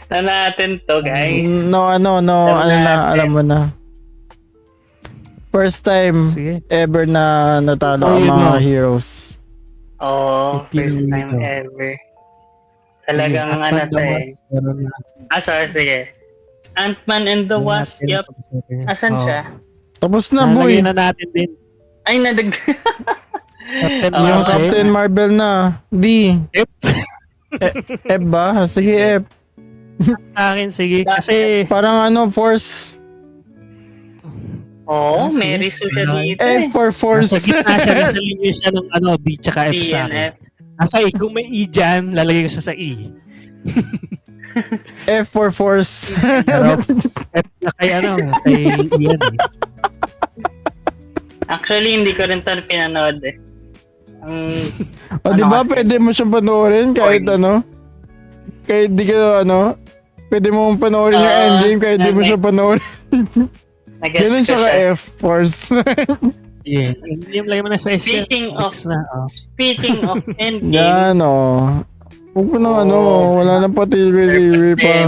na natin to, guys. No, ano na, alam mo na. First time Sige. ever na natalo ang yun mga na. heroes. Oh, first time Sige. ever. Talagang ano to eh. Sorry, sige. Ant-Man and the Wasp, yup. Asan siya? Tapos na, boy. Nalagay na natin din. Ay, Captain Yung Marvel. Captain Marvel na. D. F. F ba? Sige, F. Sa akin, sige. Kasi, Parang Force. Oo, Mary Sue siya dito F for Force. sa gitna siya, nasa linya siya ng D tsaka F sa akin. DNF. Nasa E, kung may E dyan, lalagay ko siya sa E. F for Force. Pero, F na kay kay Ian eh. Actually, hindi ko rin ito pinanood eh. O, di ba? kasi? Pwede mo siyang panoorin kahit kahit di ka pwede mo panoorin yung endgame kahit di mo siya panoorin. Ganun siya ka F Force. Yeah. Yung lagay mo na sa S. Speaking of- Next na. Speaking of endgame, Yan Huwag mo nang wala nang patili pa.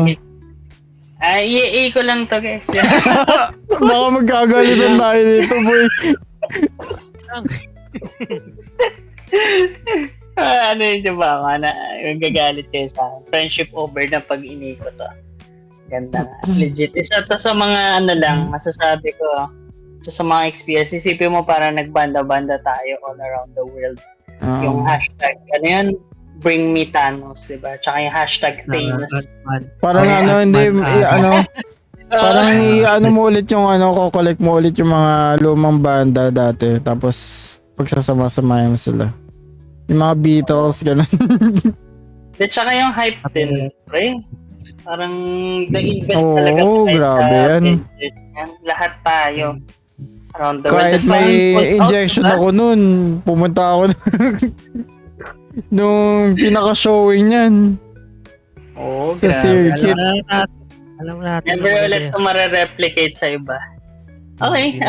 EA ko lang to, guys. Baka magkagalitan tayo dito, boy. Ano yun, diba? Gagalit kayo sa akin. Friendship over na pag ini ko to. Ganda nga. Legit. Isa to sa mga masasabi ko. Sa mga experience. Isipin mo parang nagbanda-banda tayo all around the world. Yung hashtag, bring me Thanos, diba? Tsaka yung hashtag Thanos. Parang parang mo ulit yung ko-collect mo ulit yung mga lumang banda dati. Tapos, pagsasama-samayan mo sila. Yung mga Beatles, gano'n. At saka yung hype din, pre. Parang na-invest talaga Oo, tayo grabe sa yan. Avengers. Kahit tayo. Around the world. Kahit Tas may sold out, injection diba? ako nun, pumunta ako nung pinaka-showing niyan. Oo, Sa grabe. circuit. Alam natin. Never ulit ito marereplicate sa iba. Okay,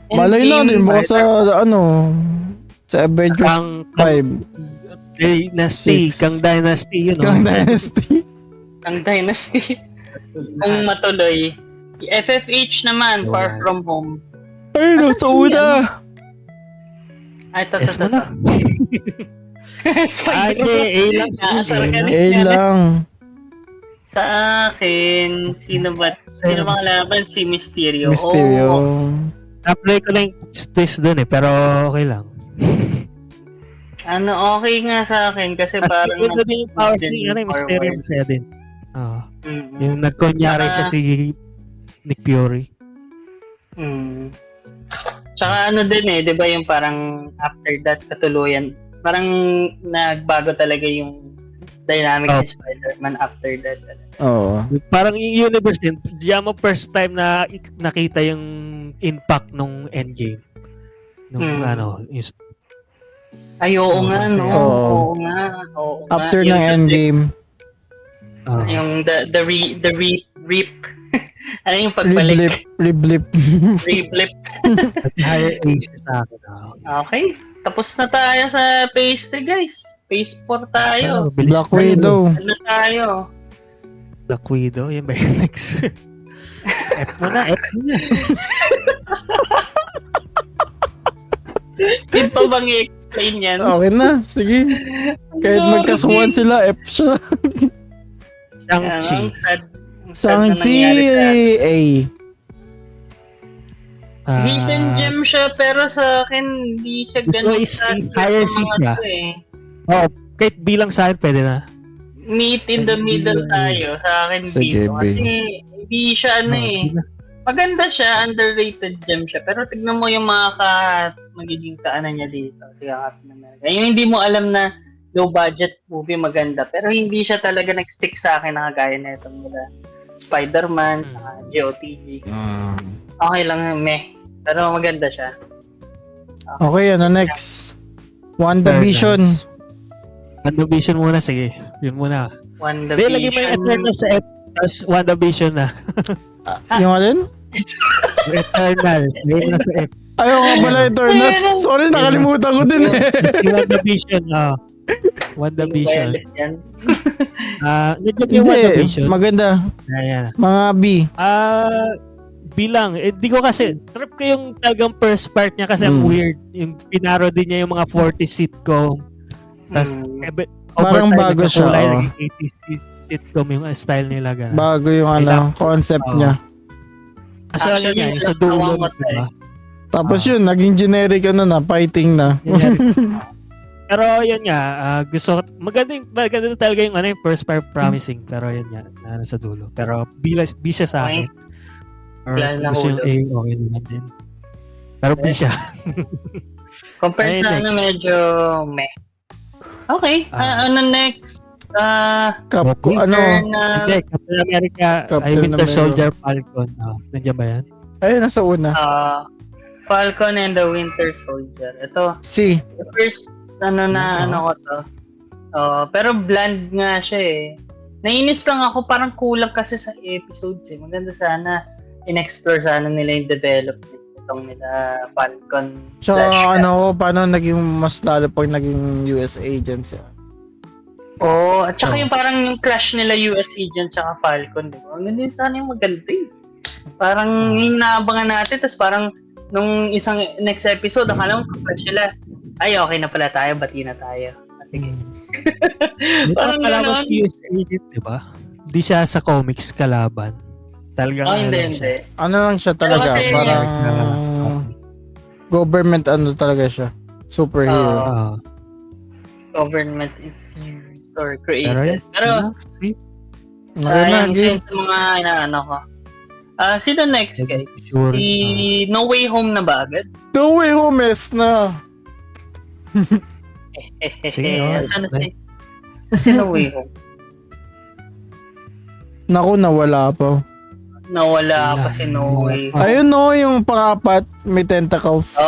Malay Endgame. natin, baka sa Avengers Ang 5. Dynasty, Six. Kang Dynasty, yun. Kang Dynasty. Ang Dynasty. Kung matuloy. FFH naman, Far From Home. Ay, nasa una. Ay, ito. Yes mo na. Okay, A lang sa A lang. Sa akin, sino mga laban? Si Mysterio. Mysterio. Oh, Apply ko na yung twist dun pero okay lang. okay nga sa akin kasi Kasi parang ito din yung power din ni Mysterio forward. masaya din. Mm. Yung nagkunyari siya si Nick Fury. Tsaka din di ba yung parang after that katuluyan, parang nagbago talaga yung dynamic ni Spider-Man after that. Oo. Parang yung universe din, diyan mo first time na nakita yung impact nung Endgame. Nung yung Ay, oo nga, no? Oo. Oo nga. After Yung ng Endgame. Yung the rip. Ano yung pagbalik? Reblip. Reblip. Kasi higher age sa akin. Okay. Tapos na tayo sa phase 3, guys. Phase 4 tayo. Bilis Black na yun. Widow. Ano tayo? Black Widow, yun ba yung next? F mo na. Hindi pa bang i-explain yan? Okay na. Sige. Kahit magkasuhan sila, F siya. Shang-Chi. Ang sad Shang-Chi na nangyari sa A. Hidden gem siya, pero sa akin, hindi siya Gusto ganun is higher C siya. eh. Kahit bilang sa akin, pwede na. Meet in the middle tayo sa akin Sige, dito. B. Kasi hindi siya maganda siya, underrated gem siya. Pero tignan mo yung mga magiging kaanan niya dito. Si Captain America. Yung hindi mo alam na low budget movie maganda. Pero hindi siya talaga nag-stick sa akin na kagaya na itong mula Spider-Man, saka GOTG. Okay lang, meh. Pero maganda siya. Okay, ano next? WandaVision. WandaVision muna, sige. Yun muna. WandaVision. Lagay mo yung Eternal sa F, tapos WandaVision na. Yung alin? Eternal. Lagay mo na sa F. Ayaw nga pala Eternals. Sorry, nakalimutan ko din eh. Si WandaVision, WandaVision. Yan. Nandiyan yung Hindi, WandaVision. maganda. Ayan. Mga B. Bilang, di ko kasi, trip ko yung talagang first part niya kasi ang weird. Yung pinaro din niya yung mga 40s sitcom. Tapos, Parang bago siya, Naging 80s sitcom yung style nila. Ganun. Bago yung concept niya. Actually, yung sa dulo, diba? Tapos yun, naging generic na, fighting na. Pero yun nga, gusto ko, maganda talaga yung yung first part promising. Pero yun nga, sa dulo. Pero B siya sa akin. Or gusto yung A, okay naman din. Pero B siya. Compared sa medyo meh. Okay, ano next? Captain America, Winter Soldier, Falcon. Nandiyan ba yan? Ay, nasa una. Falcon and the Winter Soldier. Ito, C. first, ko to. Pero bland nga siya eh. Nainis lang ako, parang kulang kasi sa episodes eh. Maganda sana, in-explore sana nila yung development itong nila Falcon. So, paano naging mas lalo pag naging US agent siya? At saka yung parang yung clash nila US agent tsaka Falcon, di ba? Ganun sana yung maganda eh. Parang hinaabangan natin, tapos parang nung isang next episode, akala mo clash sila. Ay, okay na pala tayo, bati na tayo. Sige. Parang kalaban si US agent, di ba? Di siya sa comics kalaban. Talagang hindi. Ano lang siya talaga, Kasi, parang government talaga siya. Superhero. Government infused or created. Pero yung isa sa mga inaano ko. Sino next, guys? Si No Way Home na ba agad? No Way Home na. Si No Way Home? Naku, nawala pa. Nawala pa si No Way Home. Ayun yung pangapat, may tentacles.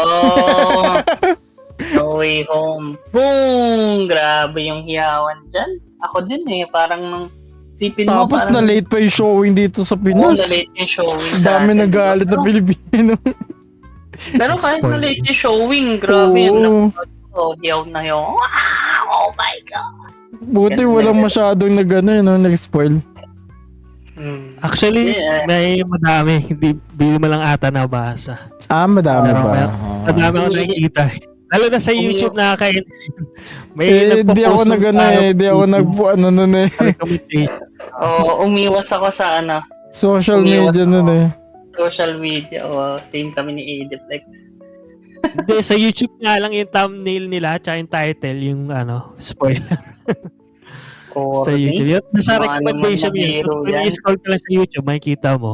No Way Home. Boom! Grabe yung hiyawan dyan. Ako din eh, parang nung sipin mo. Tapos na late pa yung showing dito sa Pinas. Na late yung showing. Dami nagalit na Pilipino. Pero kahit na late yung showing, grabe yun. Hiyaw na hiyaw. Wow! Oh my God! Buti Ganda walang yun. masyadong nag-spoil. Actually, Yeah. may madami. Hindi mo lang ata nabasa. Madami Pero ba? madami ako nakikita. Lalo na sa Umiyak. YouTube nakakainis yun. May Di ako nagpo-post nung nag-ano sa Di ako nun eh. recommendation. Umiwas ako sa Social Umiwas media ako. nun eh. social media. Team kami ni Ediplex. Hindi, sa YouTube nga lang yung thumbnail nila at yung title, yung spoiler sa YouTube. Yung, nasa Mga recommendation naman na yun. hero Kung yan. i-scroll ka lang sa YouTube, makikita mo.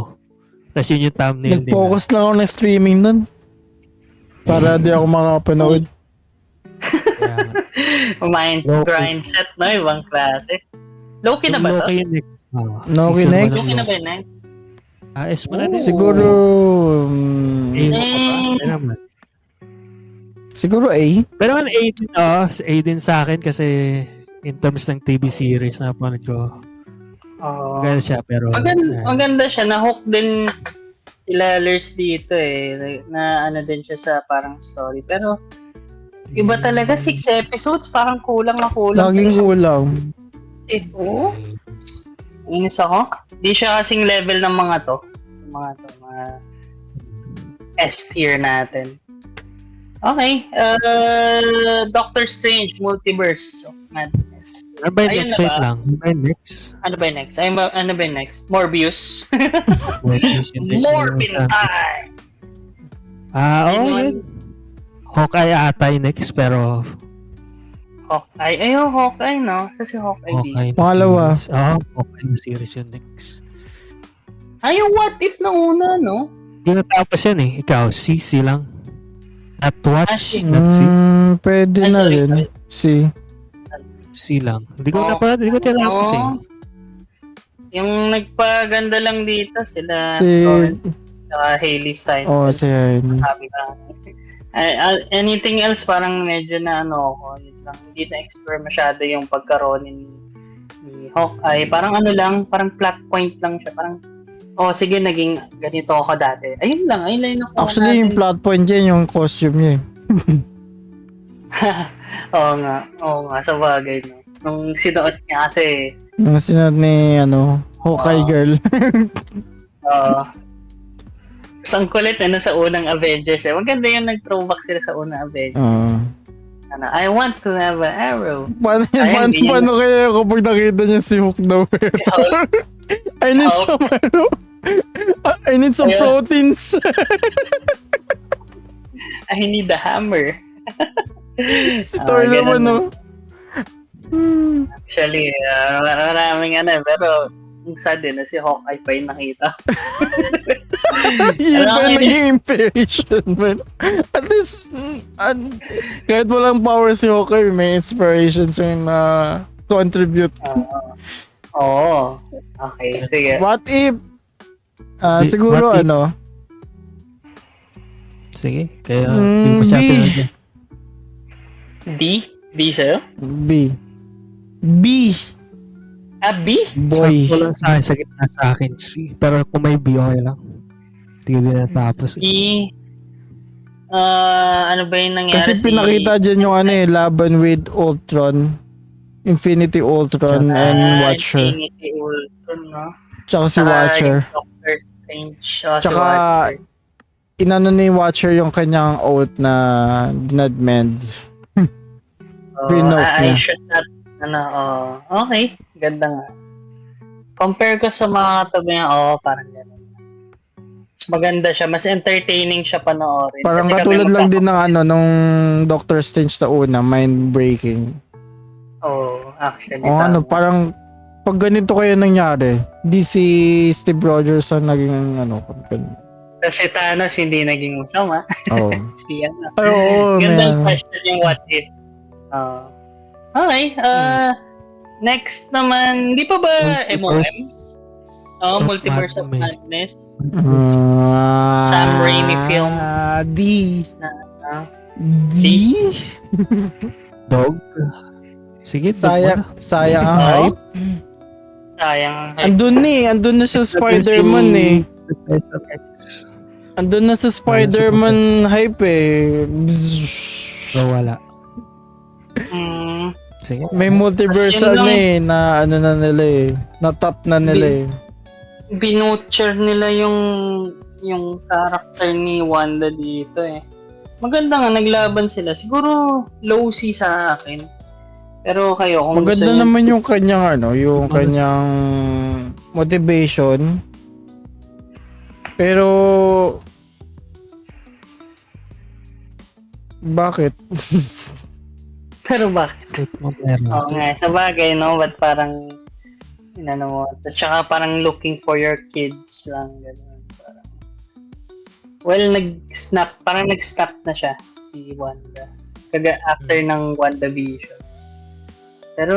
Tapos yun yung thumbnail nila. Nag-focus lang ako ng streaming nun. Para di ako makapanood. Kaya nga. Loki. Grind set na, ibang klase. Loki na ba to? Loki yung next. Loki season next? one Loki na na. ba yun? S mo na din. Siguro... A mo pa ba? Kaya naman. Siguro A. Pero man A din, A din sa akin kasi in terms ng TV series na panood ko, maganda siya pero Maganda siya. Na-hook din sila Lers dito eh. Na din siya sa parang story. Pero iba talaga, 6 episodes. Parang kulang na kulang. Laging kulang. Oo. Inis ako. Di siya kasing level ng mga to. Mga S tier natin. Okay. Doctor Strange, Multiverse of Madness. ano ba yung Ayun next? na Wait ba? lang. Ano ba yung next? Ano ba yung next? Ano ba yung next? Morbius. Morbius yung next. Morphin time! Oo, Yun. yun. Hawkeye ata yung next pero Hawkeye. Ayun, Hawkeye, no? Sa si Hawkeye dito. Hawkeye na Pangalawa. series. Oo, Hawkeye na series yung next. Yung What If na una, no? Hindi natapos yan eh. Ikaw, CC lang. At watch, C. not C. Pwede Ay, na sorry, rin. sorry. C. C lang. Hindi ko Oh. napanood, hindi ko tinapos eh. Yung nagpaganda lang dito, sila Si... Florence, saka Hailey Steinfeld. Si Hailey. Sabi ka. Anything else, parang medyo na ako. Yun lang. Hindi na-explore masyado yung pagkaroon ni Hawkeye. Parang parang plot point lang siya. Parang, sige, naging ganito ako dati. Ayun lang yung nakuha Actually, yung natin. plot point dyan, yung costume niya eh. Oo nga, sa bagay, no. Nung sinuot niya kasi, Yung sinad ni, Hawkeye girl. ang kulit sa unang Avengers eh. Maganda yung nag-throwback sila sa unang Avengers. I want to have an arrow. Paano kaya kapag nakita niya si Hulk nowhere? I need some, I need some Ayun. proteins. I need the hammer. Si Thor naman, no? Actually, maraming pero yung sad din na si Hawkeye pa yung nakita. Yun ba Alam yung mo, naging inspiration, man? At least, kahit walang power si Hawkeye, may inspiration siya na contribute. Oo. Okay, sige. What if, siguro what if- ano, Sige, kaya hindi ko siya B. pinag- D? D sa'yo? B. B. B? Boy. Sakto lang sa gitna sa akin. C. Pero kung may B, okay lang. Hindi ko din natapos. B? Ano ba yung nangyari Kasi pinakita dyan yung laban with Ultron. Infinity Ultron and Watcher. Infinity Ultron, no? Tsaka si Watcher. Yung Doctor Strange. Tsaka, si Watcher. inano ni Watcher yung kanyang oath na dinadmend. Pre-note I niya. should not, okay. Ganda nga. Compare ko sa mga katabi niya, parang gano'n. Mas maganda siya, mas entertaining siya panoorin. Parang Kasi kami katulad lang din ng nung Doctor Strange na una, mind-breaking. Actually. O tama. parang pag ganito kayo nangyari, di si Steve Rogers ang naging kampiyon. Kasi Thanos hindi naging masama. Oo. Si Ay, oo, Gandang man. question yung what if. Okay, next naman, di pa ba Multiverse. MOM? Multiverse of Madness. Sam Raimi film. D. Ah, D? Dog. Sige, dog Sayang ang Oo. hype. Sayang. Andun na sa Spider-Man eh. Andun na sa Spider-Man hype eh. Bzzz. So, wala. Sige. May multiverse As yun lang. na ano na nila eh. Na top na nila eh. Binutcher nila yung character ni Wanda dito eh. Maganda nga, naglaban sila. Siguro low C sa akin. Pero kayo, kung gusto Maganda niyo, naman yung kanyang yung kanyang motivation. Pero bakit? pero bakit? Oo nga, sa bagay, no? Ba't parang, inano mo, at saka parang looking for your kids lang, gano'n. Parang, well, parang nag-snap na siya, si Wanda. After ng WandaVision. Pero,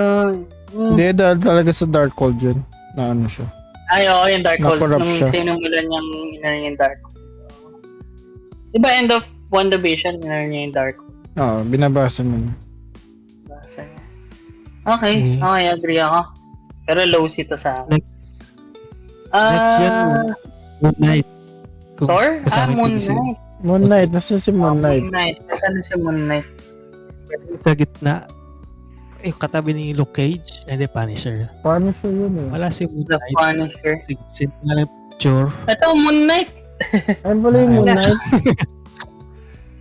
Hindi, dahil talaga sa Darkhold yun. Na ano siya. oo, yung Darkhold. Na-corrupt Nung siya. sinumulan niyang inner niya yung Darkhold. Diba, end of WandaVision, inner niya yung Darkhold. Oo, binabasa mo na. Basta niya. Okay, agree ako. Pero low C to sa akin. Next yan, Moon Knight. Kung Thor? kasama yung Moon TV. Knight. Moon Knight, nasa si Moon Knight. Moon Knight. Nasaan si Moon Knight? Sa gitna, yung katabi ni Luke Cage, and the Punisher. Paano siya yun eh? Wala si Moon The Knight. Punisher. Simple na lang picture. Ito, Moon Knight. Ano pala yung Moon Wala. Knight?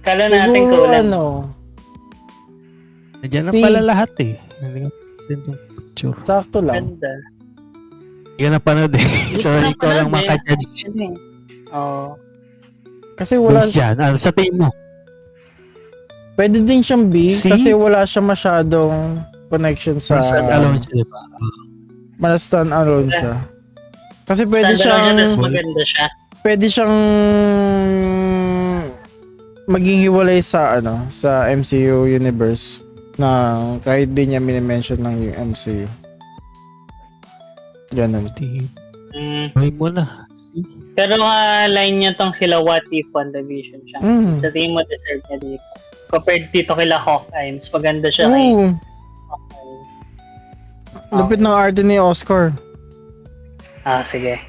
Kala natin Siguro kulang. Nandiyan na Si- pala lahat eh. Hindi ko send yung picture. Sakto lang. Ganda. Hindi ka napanood eh. Sorry, ko ikaw lang napanood eh. makajudge. Oo. Kasi wala, Based dyan. Ano sa tingin mo? pwede din siyang B Si- kasi wala siya masyadong connection sa Stand alone siya, diba? stand alone siya. Kasi pwede Standalone siyang siya, maganda siya. pwede siyang maging hiwalay sa sa MCU universe na kahit di niya minimension ng yung MCU. Ganun. Gawin mo na. Pero line niya tong sila What If WandaVision siya. Sa tingin mo, deserve niya dito. Compared dito kila Hawkeye, mas maganda siya kay Oo. Hawkeye. Lupit ng arte ni Oscar. Sige.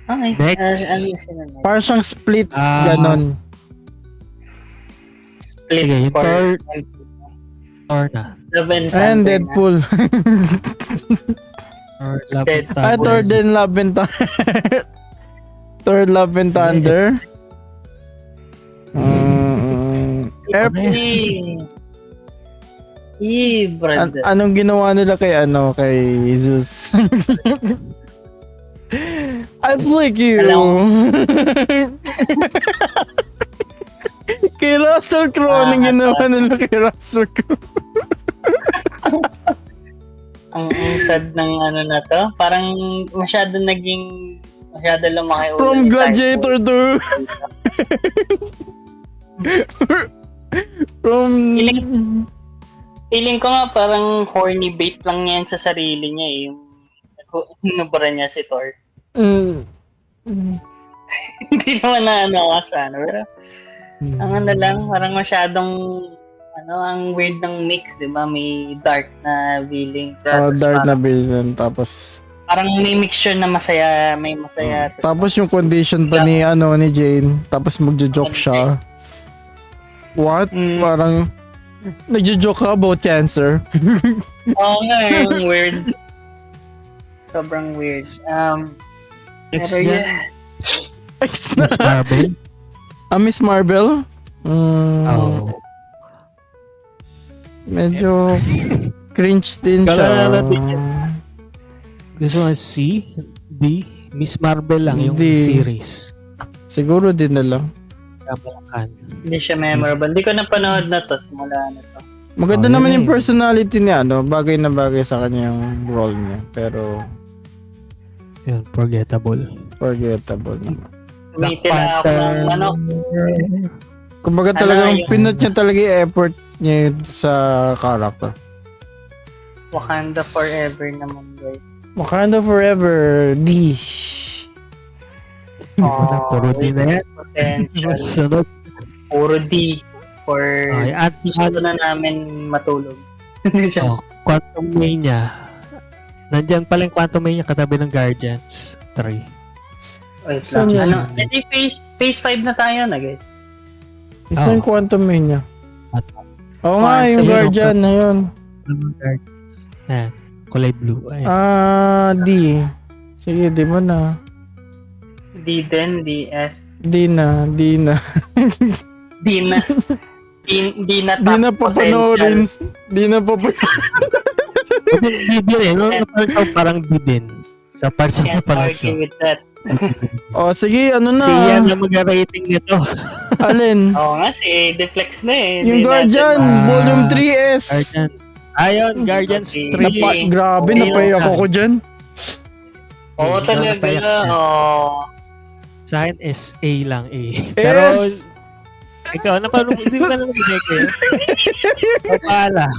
Okay. Next. Ano yung sinunod? Parang siyang split, Ah. ganon. Split Sige, yung for Or na. Love and And Thunder na. Deadpool. Or Love Dead. and Ah, Thunder. Thor din Love and Thunder. Thor Love and Thunder. Brother. Anong ginawa nila kay Jesus? I flick you. Hello? Kay Russell Crowe, anong ginawa nila kay Russell Crowe? Ang sad ng ano na to. Parang masyado lumaki ulo From ni Gladiator Typhoon. 2. From... Feeling ko nga parang horny bait lang yan sa sarili niya eh. Yung nabara niya si Thor. Hindi naman na sana. Pero ang ano lang, parang masyadong ang weird ng mix, di ba? May dark na feeling. dark na villain. Tapos... Parang may mixture na masaya, may masaya. Tapos yung condition pa ni Jane, tapos magjo-joke siya. What? Parang nagjo-joke ka about cancer. Oo nga, yung weird. Sobrang weird. Next Pero dyan, yeah. Ex na. Miss Marvel. Miss Marvel? Oh. Medyo cringe din siya. Kala natin Gusto mo C, D, Miss Marvel lang yung D. series. Siguro din na lang. Kabakan. Hindi siya memorable. Hindi ko napanood na to. Simula na to. Maganda Oh, naman yun yung eh. personality niya, bagay na bagay sa kanyang role niya. Pero Yun, forgettable. forgettable naman. Tumitila ako ng manok. Kumbaga Ano, talagang yung- pinut niya talaga yung effort niya sa character. Wakanda forever naman, guys. Wakanda Forever, D. Puro D na yan. Potential. Sunod. Puro D. For Okay, at gusto na namin matulog. Siya. oh, Quantum Mania. Nandyan pala yung Quantum Mania katabi ng Guardians 3. Wait Saan lang. yun? Edi phase 5 na tayo na, guys. Isa yung Quantum Mania. At Oo nga, yung Quantum Guardian na yun. Ayan, kulay blue. Ayan. D. Sige, di mo na. D din, DF. D na. D na. D na Di na top papanoorin. Di na papanoorin. Di din eh. No? Parang di din. Sa parts na Can't parang argue with that. O, sige, ano na. Si Ian na mag-rating nito. Alin? Oo nga, si Deflex na eh. Yung Hindi Guardian, natin Volume 3S. Guardians. Ayun, Guardians 3. Grabe, Okay, napay ako ko dyan. Oo, talaga. Napayak yan. Oo. Sa akin, SA lang eh. Pero, S. ikaw, hindi ka naman bineke. Papala.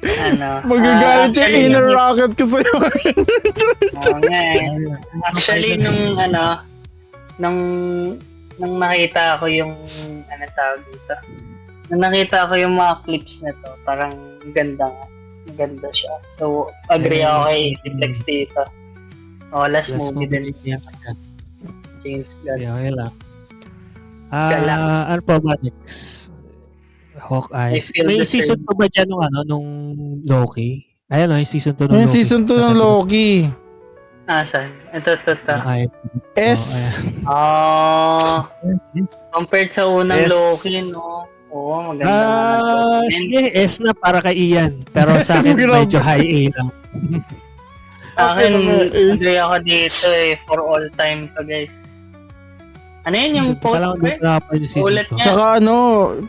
Ano? Magagalit yung actually, inner rocket ko sa'yo. Oo nga eh. Actually, nung nakita ko yung, tawag dito? Nung nakita ko yung mga clips na to, parang ganda nga. Ganda siya. So, agree ako kay Deflex dito. Last movie din. James Gunn. Okay lang. Galang. Ano pa ba next? Hawkeye. I feel May the season same. pa ba dyan nung Loki? Ayun yung season 2 ng Yung Loki. season 2 ng Loki. Saan? Ito. Okay. S. Compared sa unang S. Loki, no? Oo, maganda naman. Sige, S na para kay Ian. Pero sa akin, Grabe. medyo high A lang. Sa akin, Okay, agree ako dito for all time to, guys. Ano yun yung quote? Kailangan dito na pa yung season Ulit 2. nga. Tsaka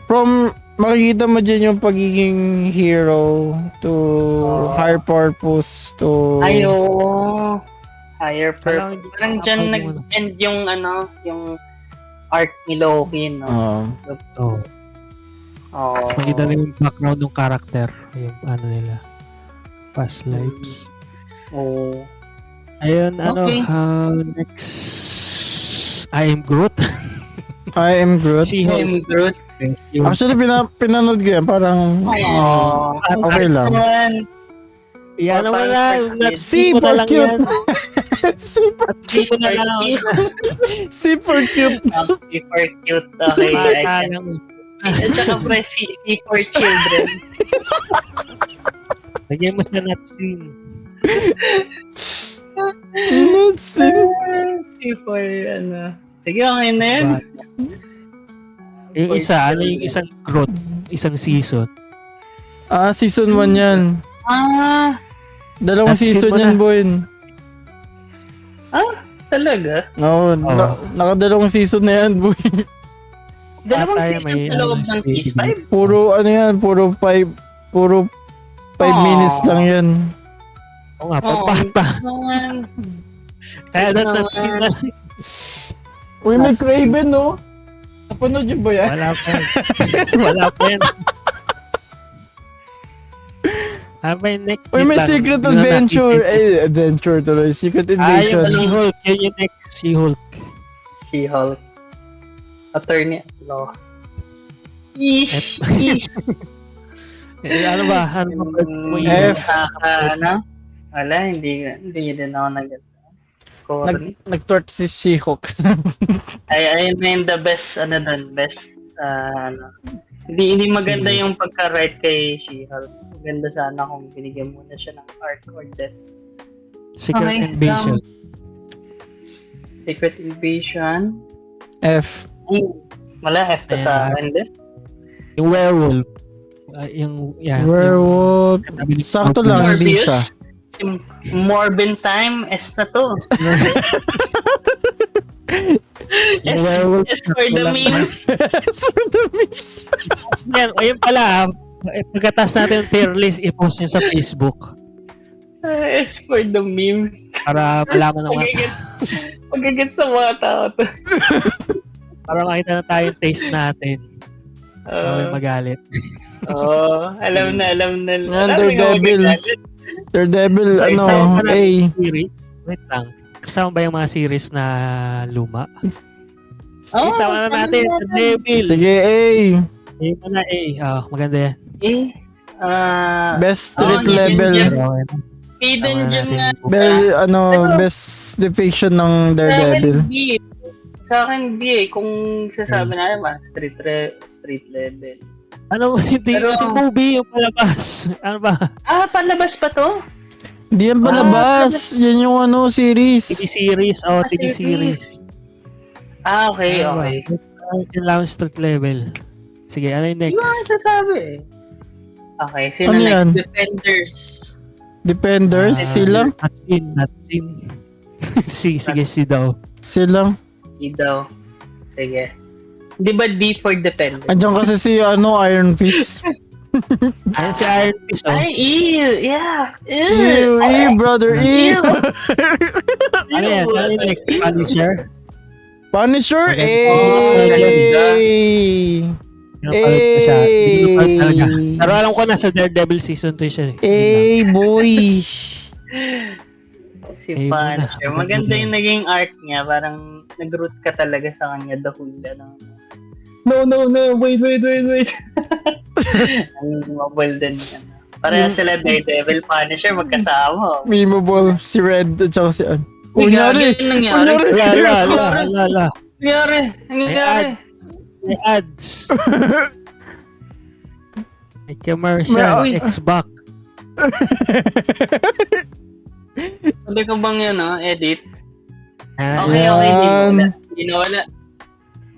from makikita mo dyan yung pagiging hero to higher purpose to Higher purpose. Parang dyan nag-end yung yung arc ni Loki, no? Oh. Oo. Makita na yung background ng character. Yung ano nila. Past lives. Oo. Ayun, Okay. Next. I am Groot. I am Groot. She-Hulk. I'm Groot. Actually, pinanood ko yan. Parang okay lang. Yan naman na. Super cute. Super Super na lang. super cute. Super cute. Okay. Bata lang. At saka pre, C for children. Lagyan mo sa not scene. Not seen. C for Sige, okay na yan. Yung isa, yung isang Groot, isang season. Season 1 yan. Dalawang That's it season mo yan, na. boy. Talaga? No, nakadalawang season na yan, boy. Dalawang Tayo season may sa loob ng PS5? Puro puro 5 minutes lang yan. Oo nga, pagbata. Kaya not scene na. Uy, may Craven, no? Napanood yun ba yan? Wala pa. Wala pa yan. May next. Uy, may Secret Adventure. Adventure tuloy. Secret Invasion. Yung She-Hulk. Yun yung next She-Hulk. She-Hulk. Attorney at law. Ano ba? Ano ba? F. Wala, hindi din ako corny. Nag-twerk si She-Hulk. Ayun na yung the best, best, Hindi maganda yung pagka-write kay She-Hulk. Maganda sana kung binigyan muna siya ng arc or death. Secret Okay, Invasion. Secret Invasion. F. Wala, F ka sa akin din. Yung werewolf. Werewolf. Sakto lang, hindi siya. Si Morbin Time, S na to. S for the memes. S for the memes. Yan, ayun pala. Pagkatas natin yung tier list, i-post nyo sa Facebook. S for the memes. Para malaman naman. Pagigit sa mga tao to. Para makita na tayo yung taste natin. May magalit. Alam na. Daredevil, Kasama ba A. natin yung series? Wait lang. Kasama ba yung mga series na luma? Kasama na natin. Daredevil. Sige, A. Yung na A. Maganda yan. Best street level. Hidden gem nga. Best depiction ng Daredevil. Sa akin, B. Kung sasabi natin, street level. Ano ba, hindi Pero- si movie yung palabas. Ano ba? Palabas pa to? Hindi yan palabas. Yan yung series. TV series. Oh, TV series. series. Okay, Ano ba? okay. Yung Lounge Street Level. Sige, ano yung next? Yung ang sasabi eh. Okay, sino Ano next? yan? Defenders. Defenders, sila. Not seen. Sige, si daw. Sila. Di daw. Sige. Di ba D for Defenders? Andiyan kasi si Iron Fist. Ayun si Iron Fist, oh. Ay, ew! Yeah! Ew, brother, ew. Ano yan? Ano yung next? Punisher? Punisher, ganda. Pinapanood ko siya. Hindi ko napanood talaga. Pero alam ko nasa Daredevil season 2 siya. Boy. Si Eh, Punisher. muna. Maganda yung naging arc niya. Parang nag-root ka talaga sa kanya. Dahula ng... No, wait. Ang mobile din yan. Pareha sila Daredevil, Punisher, magkasama. Memeable, si Red at saka si Uy, Kunyari. gagi, anong nangyari? Ala. Nangyari? May ads. May commercial. May- Xbox. Pwede ka bang yan, edit? Ah, Okay, Yan. Hindi na wala.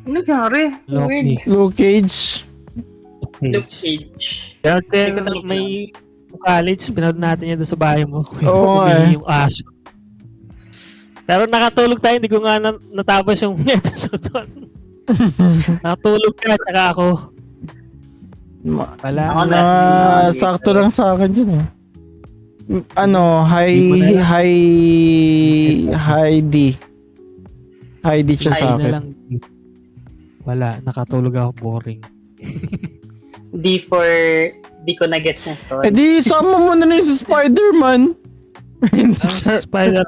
Ano nangyari? Loki. Weird. Luke Cage. Luke Cage. Dati Hindi ko talaga may college, pinanood natin yan doon sa bahay mo. Oo, Umihi yung aso. Pero nakatulog tayo, hindi ko nga natapos yung episode 1. Nakatulog ka, tsaka ako. Wala. Ako Na, sakto lang sa akin dyan eh. Heidi. Heidi siya sa Ay na akin. lang. Wala, nakatulog ako, boring. D for... Di ko na-gets yung story. Eh di, sama mo na rin si Spider-Man. Spider.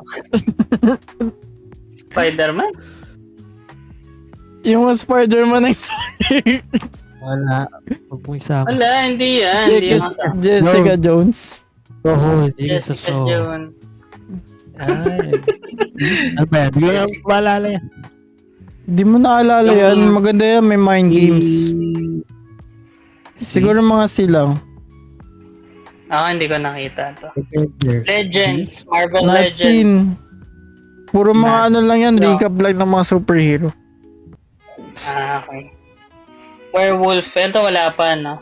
Spider-Man? Yung Spider-Man ay Wala. Huwag mo isama. Wala, hindi yan. Hindi yan. Jessica Jones. Oo, sige sa Jessica show. Jones. Ay. Ano ba yan? Hindi ko na maalala yan. Di mo naalala yan. Maganda yan. May mind games. Siguro mga silang. Ako hindi ko nakita to. Avengers. Legends. Marvel Not Legends. seen. Puro mga lang yan. No. Recap lang ng mga superhero. Okay. Werewolf. Ito wala pa, no?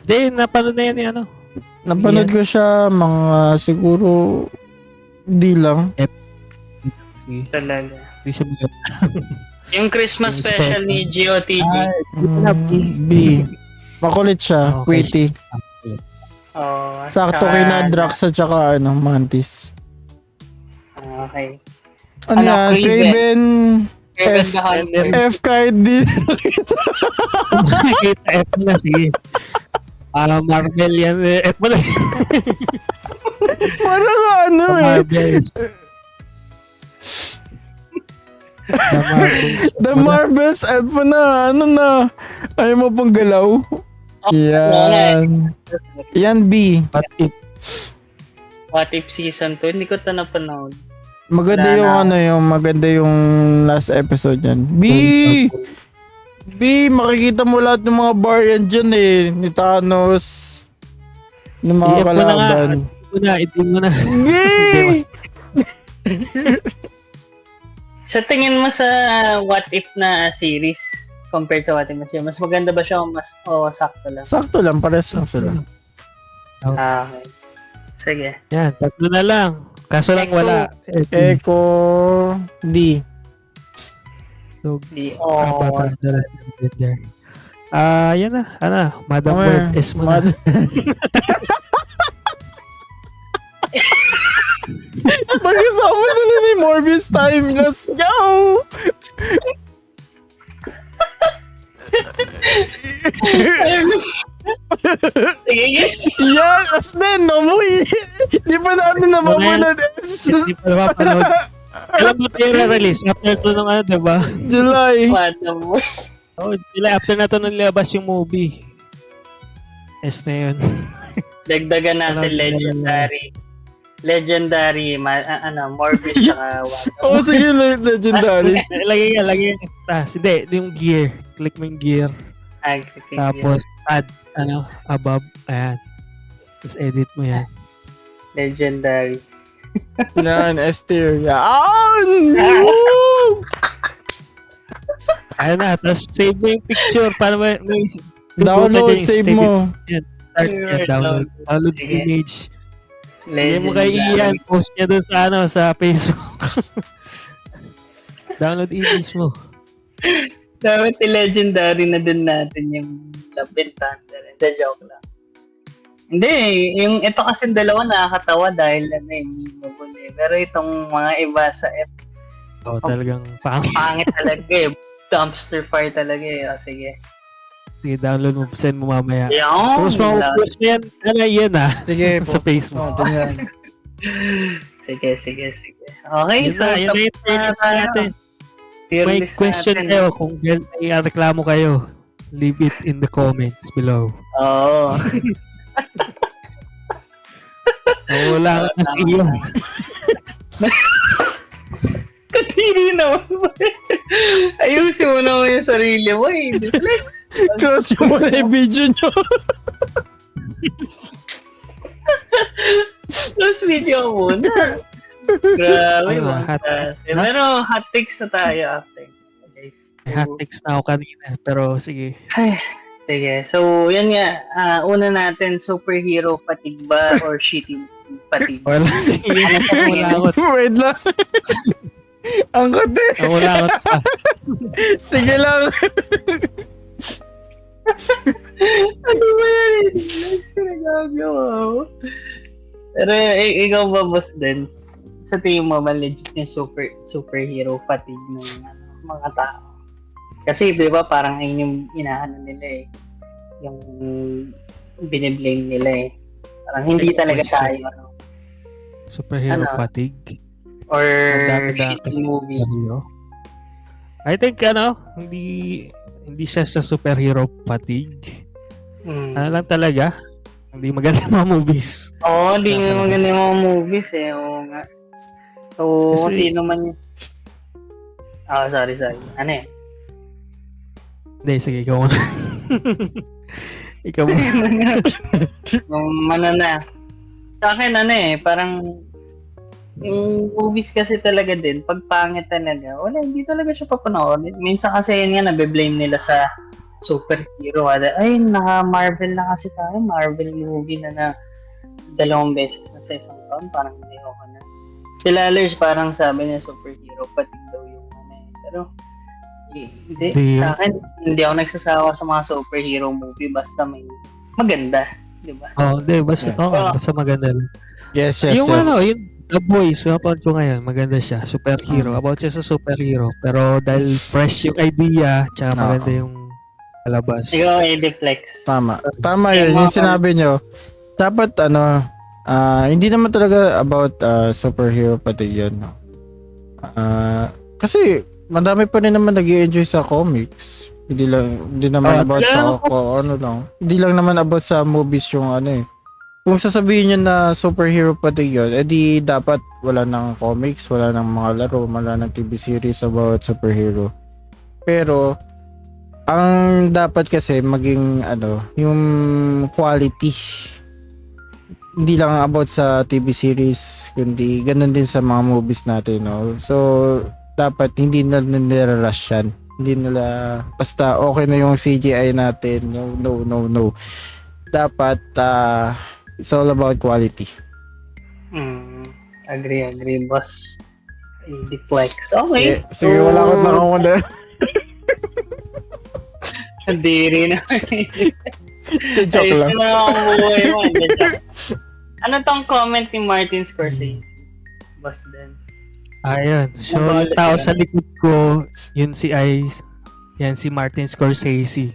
Hindi, napanood na yan yung ano. Napanood ko siya mga siguro di lang. Sige, Talaga. hindi siya maganda. Yung Christmas Yung special special. ni GOTG. B. Makulit siya. Okay. Witty. Oh, Sakto tsaka- kay na Drax at saka Mantis. Okay. Ano Ano, yan? Craven. Craven. Kevin F- the Hunter. F card din. Nakita, F na, sige. Marvel yan. F mo na. Parang ano eh. Marvels. The Marvels. The Marvels. F mo na. Ano na. Ayaw mo pang galaw. Yan. Yan B. What if? What if season 2? Hindi ko ito napanood. Maganda Wala yung na. maganda yung last episode yan. B, makikita mo lahat ng mga variant dyan eh. Ni Thanos. Ng mga I-F mo na nga. kalaban. I-D mo na. B! Sa tingin mo sa What If na series compared sa What If na series, mas maganda ba siya o mas sakto lang? Sakto lang, pares lang sila. Okay. Sige. Yan, tatlo na lang. Kaso lang wala. Echo D. So, Di. yan na. Ano? Madam Okay. Web S mo na. Magkasama sila ni Morbius time. Let's go! Sige, yes. Yan! As din, namuy! Di pa natin napapunod. Hindi pa napapanood. Alam mo tayo release after to nung ano, diba? July. Madam. Oh, after na to nung labas yung movie. S na yun. Dagdagan natin legendary, Morbius tsaka what. Oo, sige, legendary. Lagay nga. Hindi, yung gear. Click mo yung gear. Okay. Tapos, add, above. Ayan. Tapos edit mo yan. Legendary. Yan, S tier. Yan! Ayun na, tapos save mo yung picture para may Download, save mo. Yan, start yan, download Sige. image. Hindi mo kay Ian, post niya doon sa Facebook. Download image mo. Dapat i-legendary na din natin yung Love and Thunder. Hindi, joke lang. Hindi, yung ito kasi dalawa nakakatawa dahil memeable eh. Pero itong mga iba sa F, Talagang pangit. pangit talaga eh. Dumpster fire talaga eh. Sige. Sige, download mo, send mo mamaya. Yung! Post mo yan. Yan Sige, sa Facebook. tingnan. Sige. Okay, Yun na yung tier list natin. May question kayo kung may reklamo kayo. Leave it in the comments below. Oo. Wala ka na sa iyo. Katiri naman ba? Ayusin mo naman yung sarili mo eh. Flex. Close mo na yung video nyo. Close video muna. Grabe Ano, mo. hot- Pero hot takes na tayo after. Guys. May hot takes na ako kanina. Pero sige. Ay, sige. So, yan nga. Una natin, superhero fatigue ba or shitty fatigue? Wala sige. Wala ako. Wait lang. Ang kate. Wala ako pa. Sige lang. Ano ba yan? Sinagagawa mo. Pero ikaw ba, Boss Dance? Sa tingin mo ba legit yung superhero fatigue ng mga tao? Kasi di ba parang ayun yung inaano nila eh. Yung biniblame nila eh. Parang hindi talaga tayo. Superhero Ano? fatigue. Or Ang dami-dami shitty movie. I think hindi siya sa superhero fatigue. Ano lang talaga, hindi maganda yung mga movies. Oo, hindi nga maganda yung mga movies eh. Oo nga. So, kung Kasi- sino man yun. Sorry. Ano eh? Hindi, sige, ikaw muna. Ikaw muna. Ano na. Sa akin, parang yung movies kasi talaga din, pag pangit talaga, wala, hindi talaga siya papanoorin. Minsan kasi yun nga, nabe-blame nila sa superhero. Ay, naka-Marvel na kasi tayo. Marvel movie na 2 beses na sa isang taon. Parang hindi ako na. Si Lalers parang sabi niya superhero, pati daw yung Pero, hindi. Hindi. Sa akin, hindi ako nagsasawa sa mga superhero movie basta may maganda. Di ba? Hindi, basta maganda lang. Yes. Yung The Boys, napanood ko ngayon, maganda siya, superhero. About siya sa superhero. Pero dahil fresh yung idea, tsaka maganda yung palabas. Ikaw, Ediflex. Tama yun. Yung sinabi nyo. Dapat hindi naman talaga about superhero fatigue yun. Kasi madami pa rin naman nag-i-enjoy sa comics. Hindi naman about sa Hindi lang naman about sa movies yung Kung sasabihin nyo na superhero fatigue yun, edi dapat wala ng comics, wala ng mga laro, wala ng TV series about superhero. Pero ang dapat kasi maging yung quality. Hindi lang about sa TV series, kundi ganun din sa mga movies natin, no? So, dapat hindi na nire-rush yan. Hindi nila, basta okay na yung CGI natin. No. Dapat, it's all about quality. Agree, boss. Ediflex. Okay. Sige, wala akong nakakundi. Hindi rin. Joke Ayos lang. na ako buhay mo. Ano tong comment ni Martin Scorsese? Boss din. Ayun. So, yung tao sa likod ko, yan si Martin Scorsese.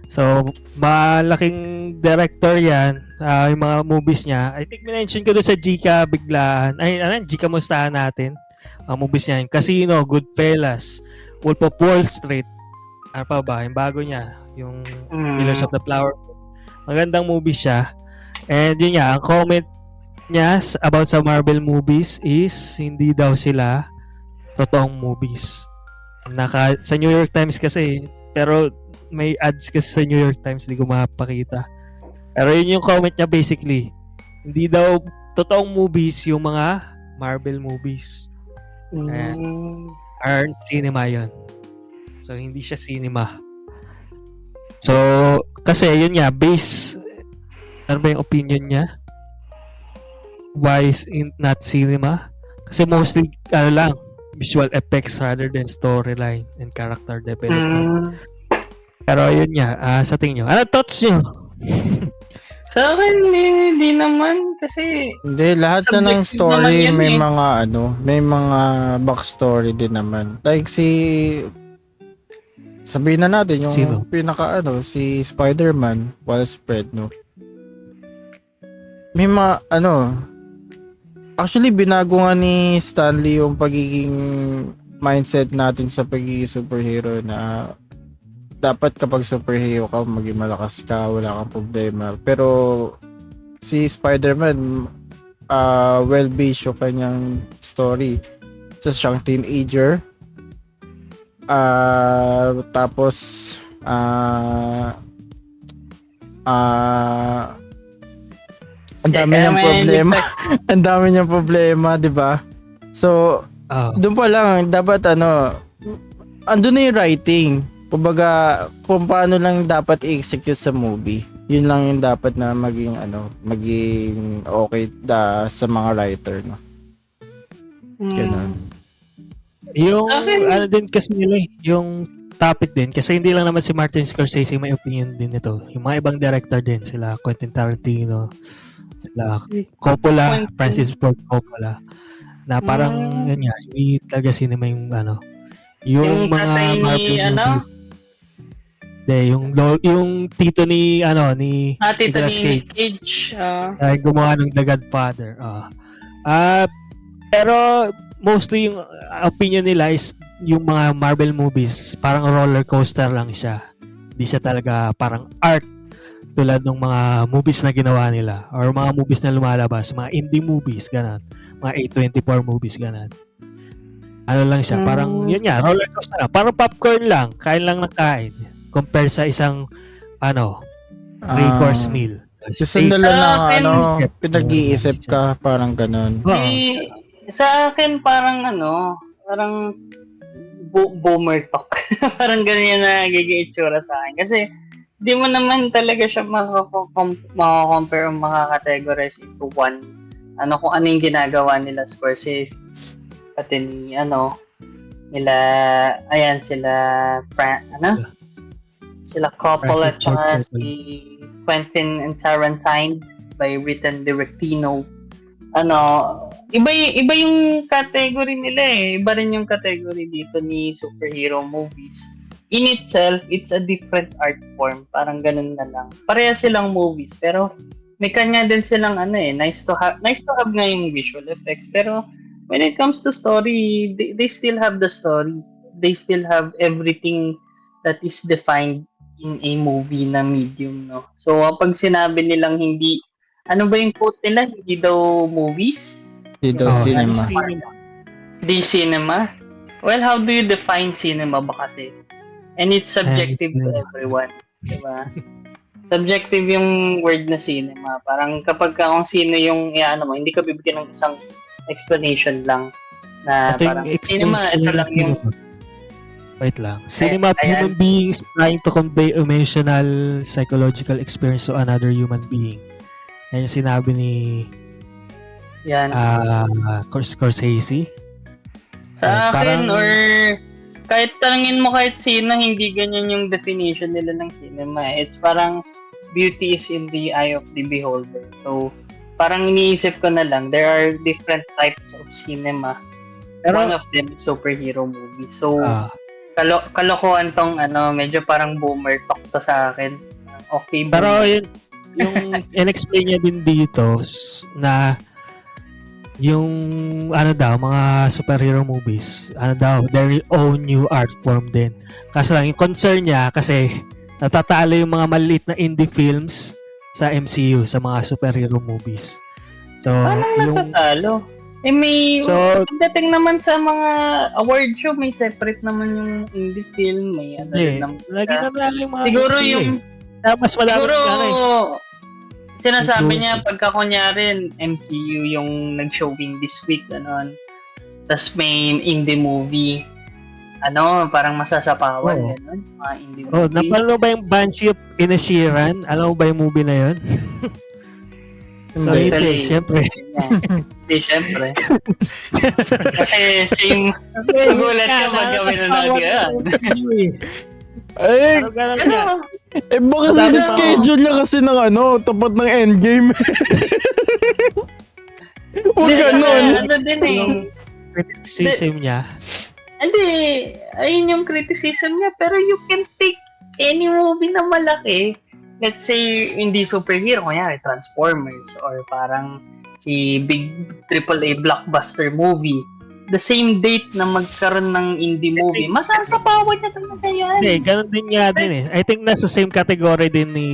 So, malaking director yan. Yung mga movies niya. I think minention ko doon sa Gika biglaan. Gika mustahan natin. Movies niya. Yung Casino, Goodfellas, Wolf of Wall Street. Ano pa ba? Yung bago niya. Yung Pillars of the Flower. Magandang movie siya. And yun nga, ang comment niya about sa Marvel movies is hindi daw sila totoong movies. Sa New York Times kasi, pero may ads kasi sa New York Times, hindi ko mapakita. Pero yun yung comment niya basically. Hindi daw totoong movies yung mga Marvel movies. Aren't cinema yun. So, hindi siya cinema. So, kasi yun nga, ano ba yung opinion niya? Why is it not cinema? Kasi mostly, visual effects rather than storyline and character development. Pero yun nga, sa tingin nyo. Ano thoughts nyo? Sa akin, hindi naman. Kasi, Hindi, lahat na ng subjective story naman yan may eh. mga may mga backstory din naman. Like sabihin na natin yung Sino? si Spider-Man, widespread, no? May actually binago nga ni Stanley yung pagiging mindset natin sa pagiging superhero na dapat kapag superhero ka, maging malakas ka, wala kang problema. Pero si Spider-Man, well-based yung kanyang story. Sa siyang teenager. Tapos, ang dami niyang problema. Ang dami niyang problema, di ba? So, doon pa lang, dapat andun na yung writing. Kumbaga, kung paano lang dapat i-execute sa movie. Yun lang yung dapat na maging okay sa mga writer, no? Ganun. Yung, Sa din kasi nila yung topic din, kasi hindi lang naman si Martin Scorsese may opinion din nito. Yung mga ibang director din, sila Quentin Tarantino, sila Coppola, Francis Ford Coppola, na parang, yun nga, hindi talaga cinema yung yung mga Marvel movies. Yung tito ni Tito Nicolas ni Cage. Cage. Ay gumawa ng The Godfather. Pero mostly yung opinion nila is yung mga Marvel movies, parang roller coaster lang siya. Hindi siya talaga parang art tulad ng mga movies na ginawa nila or mga movies na lumalabas, mga indie movies, ganun. Mga A24 movies, ganun. Ano lang siya, parang yun nga, roller coaster lang. Parang popcorn lang, kain lang ng kain. Compare sa isang 3-course meal. Susundalan Sa ng akin, pinag-iisip ka, parang ganun. Sa akin parang parang boomer talk. Parang ganyan na nagiging itsura sa akin. Kasi di mo naman talaga siya makakompare o makakategorize into one. Kung ano yung ginagawa nila Scorsese. Pati ni sila Coppola at saka si Quentin and Tarantine by written Directino. Iba yung category nila eh. Iba rin yung category dito ni superhero movies. In itself, it's a different art form. Parang ganun na lang. Pareha silang movies, pero may kanya din silang nice to have nga yung visual effects. Pero when it comes to story, they still have the story. They still have everything that is defined in a movie na medium, no? So, pag sinabi nilang hindi, ano ba yung quote nila? Hindi daw movies? Hindi daw cinema. Di cinema? Well, how do you define cinema ba kasi? And it's subjective to everyone. Diba? Subjective yung word na cinema. Parang kapag kung sino yung mo, hindi ka bibigyan ng isang explanation lang na parang cinema, ito lang yung wait lang. Cinema, human beings trying to convey emotional, psychological experience to another human being. Yan yung sinabi ni Scorsese. Sa akin, or kahit tanungin mo kahit sino, hindi ganyan yung definition nila ng cinema. It's parang beauty is in the eye of the beholder. So, parang iniisip ko na lang, there are different types of cinema. One of them is superhero movie. So, kalokohan tong medyo parang boomer talk to sa akin. Okay, pero yung in-explain niya din dito na yung mga superhero movies, their own new art form din. Kasi lang yung concern niya kasi natatalo yung mga maliit na indie films sa MCU, sa mga superhero movies. So, paano natatalo? pagdating naman sa mga award show, may separate naman yung indie film, may ano din naman. Lagi na lang yung mga Siguro MCU yung, mas madami siguro, sinasabi Influencer. niya, pagka kunyari, MCU yung nag-showing this week, ganon. Tapos may indie movie, parang masasapawan, Oo. ganon. Mga indie Oh, movie. napanood ba yung Banshee of Inisherin? Alam mo ba yung movie na yun? So, Hindi. hindi, syempre. Hindi, syempre. Kasi same, gulat ka pag kami nanonood yan. Ay, Pero, baka sa Sabi- schedule niya kasi ng tapat ng endgame. Huwag Hindi, ganon. ano din eh. criticism niya. Hindi, ayun yung criticism niya. Pero you can take any movie na malaki. Let's say, hindi superhero. Kunyari, Transformers. Or parang si big AAA blockbuster movie. The same date na magkaroon ng indie movie. Masasapawan niya talaga yan. Hindi, ganun din nga din eh. I think nasa same category din ni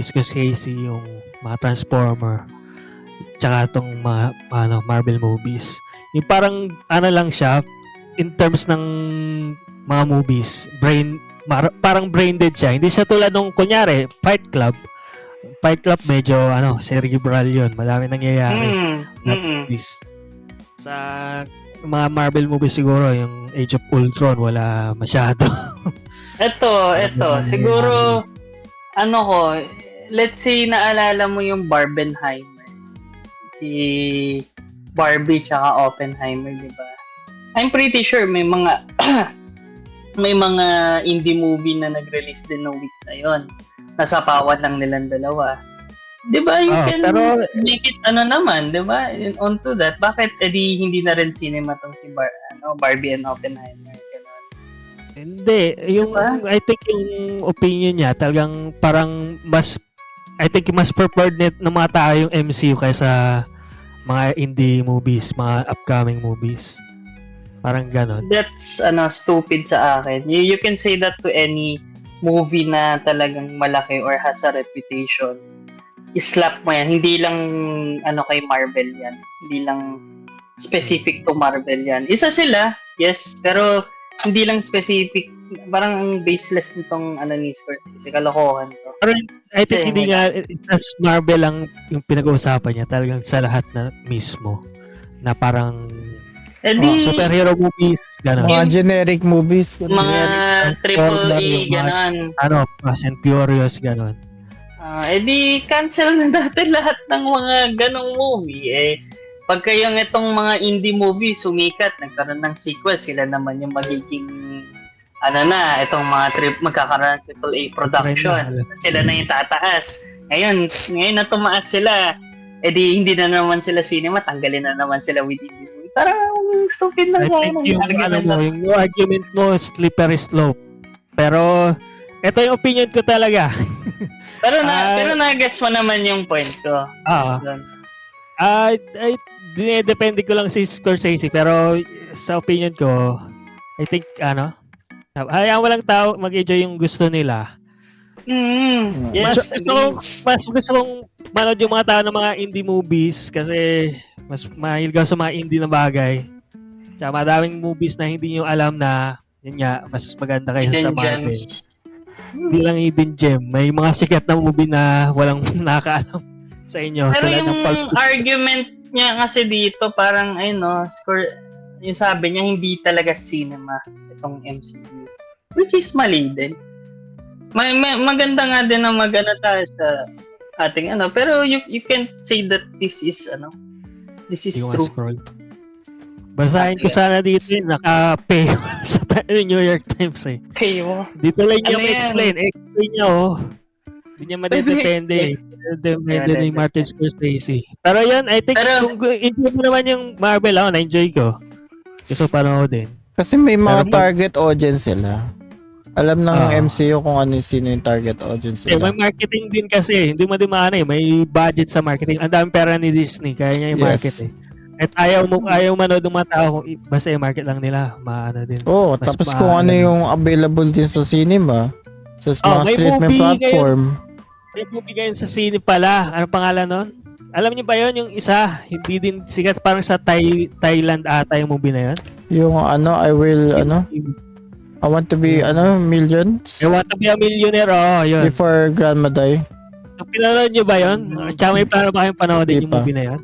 Scorsese yung mga Transformer tsaka itong mga Marvel movies. Yung parang lang siya in terms ng mga movies, parang brain dead siya. Hindi siya tulad nung kunyari Fight Club. Fight Club medyo cerebral yun. Madami nangyayari. Movies. Sa mga Marvel movies siguro, yung Age of Ultron, wala masyado. Ito. Siguro, let's say naalala mo yung Barbenheimer. Si Barbie tsaka Oppenheimer, di ba? I'm pretty sure may mga may mga indie movie na nag-release din ng week na yon. Nasapawan lang nilang dalawa. Di ba? You can make it naman, di ba? On to that. Bakit hindi na rin cinema tong si Barbie and Oppenheimer? Ganun. Hindi. Yung, Diba? I think yung opinion niya, talagang parang mas preferred ng mga tao yung MCU kaysa mga indie movies, mga upcoming movies. Parang ganon. That's stupid sa akin. You can say that to any movie na talagang malaki or has a reputation. I-slap mo yan. Hindi lang kay Marvel yan. Hindi lang specific to Marvel yan. Isa sila, yes, pero hindi lang specific. Parang baseless nitong ni Scorsese. Kalokohan to. Pero I think Kasi, hindi nga as Marvel lang yung pinag-uusapan niya, talagang sa lahat na mismo na parang superhero movies, gano'n. Mga generic movies. Mga AAA, gano'n. Fast and Furious, gano'n. Cancel na natin lahat ng mga ganong movie. Pagka yung itong mga indie movie sumikat, nagkaroon ng sequel, sila naman yung magiging itong mga magkakaroon ng AAA production. Sila na yung tataas. Ngayon na tumaas sila, hindi na naman sila cinema, tanggalin na naman sila with indie movie. Parang stupid lang I think yung argument mo, slippery slope. Pero, ito yung opinion ko talaga. pero na-gets mo naman yung point ko. Depende ko lang si Scorsese, pero sa opinion ko, I think, hayaan mo lang tao mag-enjoy yung gusto nila. Yes, Mas gusto kong manood yung mga tao ng mga indie movies kasi mas mahilgaw sa mga indie na bagay. Tsaka madaming movies na hindi nyo alam na yun nga, mas maganda kaysa sa Marvel. Hindi lang hidden gem. May mga sikat na movie na walang nakakaalam sa inyo. Pero Tulad yung ng Pulp argument niya kasi dito, parang yung sabi niya, hindi talaga cinema itong MCU. Which is mali din. Maganda nga din na tayo sa ating pero you can't say that this is true. Scroll. Basahin ko sana dito naka-pay sa New York Times eh. Kayo. Dito lang niya Ano yan? explain. Explain niya Hindi niya madedepende eh. Depende ni Martin Scorsese. Pero yan, I think kung enjoy mo naman yung Marvel, na-enjoy ko. Gusto panoodin. Kasi may mga Pero target audience sila. Alam ng Ah. MCU kung sino yung target audience Eh, may nila. marketing din kasi. Hindi mo din maano eh. May budget sa marketing. Ang daming pera ni Disney. Kaya niya yung market eh. At ayaw manood ng mga tao kung basta yung market lang nila. Maano din. Oo, Mas tapos kung ano yung available din sa cinema. Sa mga may streaming movie platform. May movie ngayon sa sine pala. Ano pangalan nun? Alam niyo ba yun? Yung isa, hindi din sikat, parang sa Thailand ata yung movie na yun. Yung I want to be, millions I Want to be a Millionaire, yun. before grandma die. So, pinanood niyo ba yun? Tsaka may plano ba kayong panoodin Hindi yung pa. movie na yun?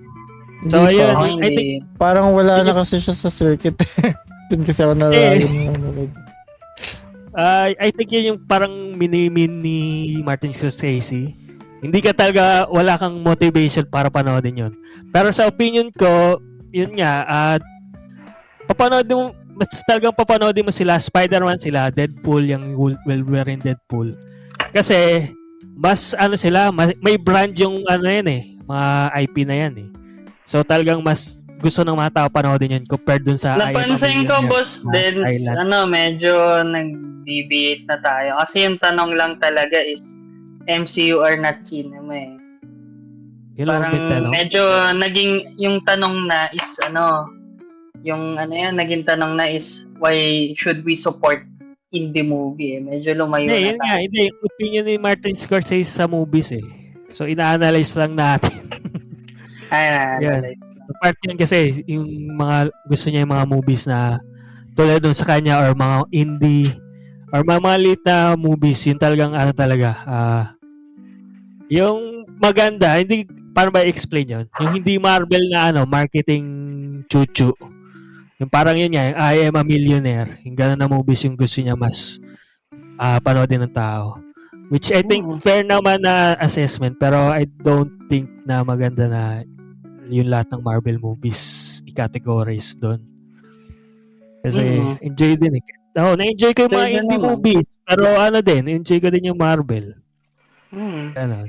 Hindi So, pa. ayun, Ako I think, hindi. Parang wala na kasi siya sa circuit. Doon kasi ako nalalaman. I think yun yung parang mini-min ni Martin Scorsese. Hindi ka talaga, wala kang motivation para panoodin yun. Pero sa opinion ko, yun nga, papanoodin mo, mas talagang papanoodin mo sila, Spider-Man sila, Deadpool, yung Wolverine Deadpool. Kasi, mas sila, may brand yung yan mga IP na yan eh. So talagang mas gusto ng mga tao panoodin yun compared dun sa Napansin ko, Boss Dens, Thailand. medyo nag-deviate na tayo. Kasi yung tanong lang talaga is, MCU or not cinema eh. Yun lang ang Parang tanong. medyo naging, yung tanong na is naging tanong na is, why should we support indie movie eh. Medyo lumayo Hindi, na yun nga, tayo. hindi. Yung opinion ni Martin Scorsese sa movies eh. So ina-analyze lang natin. Yan. Part yun kasi yung mga gusto niya yung mga movies na tulad dun sa kanya or mga indie or mga maliit na movies, yun talagang yung maganda, hindi, paano ba i-explain yun? Yung hindi Marvel na marketing chuchu. Yung parang yun nga, yung I Am a Millionaire. Yung gano'n na movies yung gusto niya mas panoodin ng tao. Which I think fair naman na assessment, pero I don't think na maganda na yung lahat ng Marvel movies i-categorize doon. Kasi enjoy din eh. Na-enjoy ko yung mga Enjoy indie naman. movies, pero enjoy ko din yung Marvel. Ganon.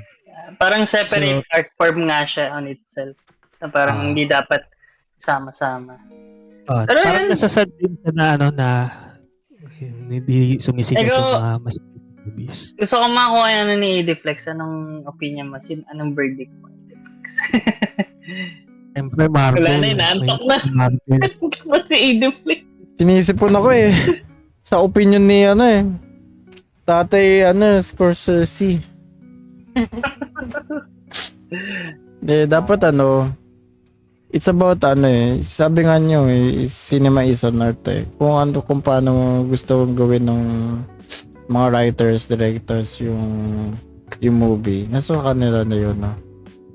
Parang separate art form nga siya on itself. Na parang hindi dapat sama-sama. Pero Parang nasasad din sa na hindi sumisikat yung mga mas movies. Gusto ko makuha yan ni Ediflex. Anong opinion mo? Anong verdict mo? Siyempre Marvel. Wala na, inaantok na. Marvel. Si Ediflex. Sinisipon ako eh. Sa opinion ni Tatay Scorsese. Dapat it's about sabi nga nyo cinema is an art eh. Kung paano mo gusto gawin ng mga writers, directors yung movie. Nasa kanila na yun, no?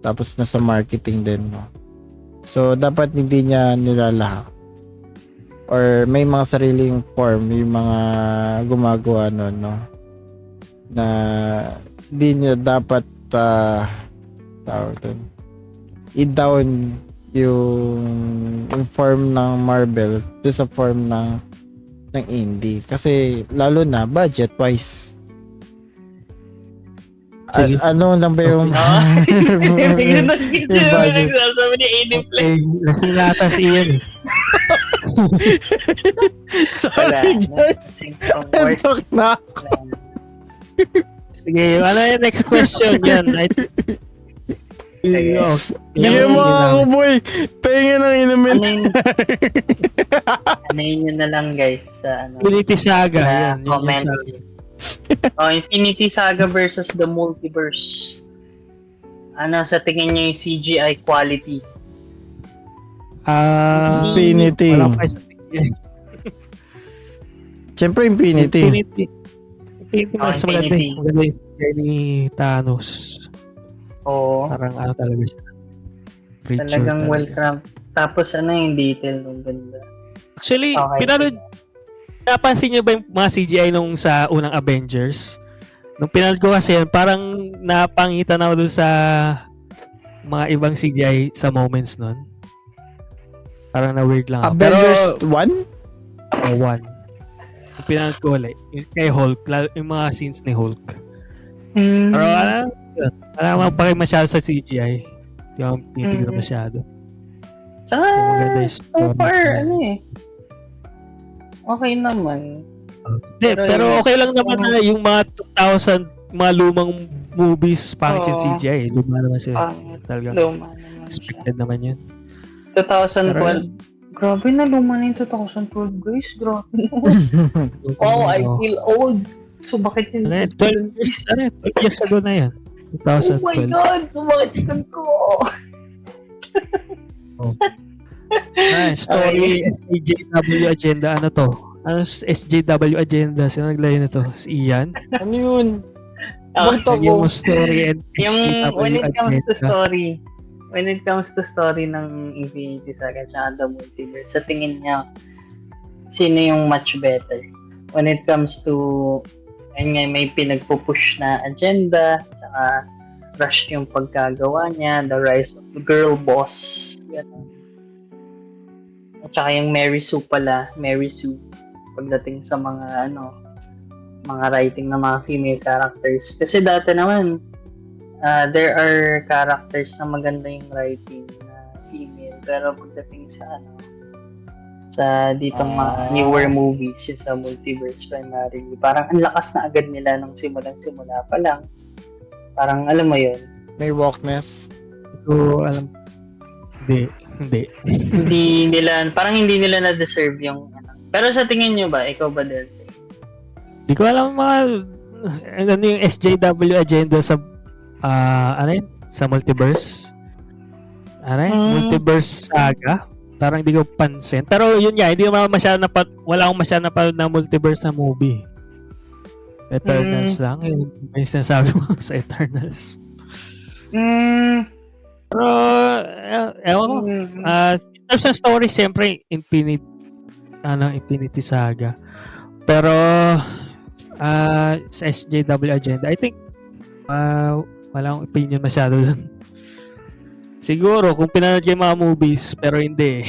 Tapos nasa marketing din, no? So, dapat hindi niya nilalahak. Or may mga sariling form yung mga gumagawa nun, no? Na hindi niya dapat i-down yung form ng Marvel to sa form ng indie. Kasi lalo na budget wise. Ano lang ba yung Yung budget? nagsasabi ni Ediflex. Lasing nata si Ian eh. Sorry guys. Antok na ako. Sige, yung next question yan. Bigyan mo ako boy. Pahinga ng inumin. Anayin nyo na lang guys sa Infinity Saga. sa Yan, yun yung comments. Infinity Saga versus the Multiverse. Sa tingin nyo yung CGI quality? Infinity. Walang pa sa CGI. Siyempre Infinity. Infinity mas maganda Infinity. yung CGI ni Thanos. Oo. Parang talaga siya. Creature Talagang talaga. welcome. Tapos yung detail ng ganda. Actually, Okay. napansin niyo ba yung mga CGI nung sa unang Avengers? Nung pinanood ko kasi yan, parang napangitan ako dun sa mga ibang CGI sa moments nun. Parang na-weird lang ako. Avengers 1? One. Yung pinanood ko ulit. Yung kay Hulk, yung mga scenes ni Hulk. Pero wala naman pa kayo masyado sa CGI. Hindi ako tinitignan masyado. Tsaka, Maganda yung so story. far, okay naman. Pero okay lang naman na yung mga 2000, mga lumang movies, pangit yung CGI. Luma naman sila. Talagang Luma naman siya. expected naman yun. 2012. Grabe na, luma na yung 2012, guys. Grabe. Wow, I feel old. So, bakit yun? 12 years ago na yan. Oh my 2012. God! Sumakit ko. Story, SJW agenda, ano to? Ano SJW agenda? Sino naglayo na to? Si Ian? Ano yun? Oh, Bakit Lagyan ako? mo story and yung when SJW it comes to agenda. story ng Infinity Saga at the Multiverse, sa tingin niya, sino yung much better? When it comes to, ayun nga, may pinagpupush na agenda, tsaka rush yung pagkagawa niya, the rise of the girl boss, ganun. At saka yung Mary Sue pala, Mary Sue, pagdating sa mga mga writing ng mga female characters. Kasi dati naman, there are characters na maganda yung writing na female, pero pagdating sa ditong mga newer movies, yung sa multiverse primarily, parang ang lakas na agad nila nung simula pa lang. Parang alam mo yun. May wokeness. So, alam, hindi. Parang hindi nila na-deserve yung Pero sa tingin nyo ba, ikaw ba din? Hindi ko alam ano yung SJW agenda sa sa multiverse. Multiverse saga. Parang hindi ko pansin. Pero yun nga, hindi naman wala akong masyado napanood na multiverse na movie. Eternals lang. Yung may sinasabi mo sa Eternals. Pero, ewan ko. In terms of story, siyempre, Infinity Saga. Pero, sa SJW agenda, I think, wala akong opinion masyado dun. Siguro, kung pinanood yung mga movies, pero hindi.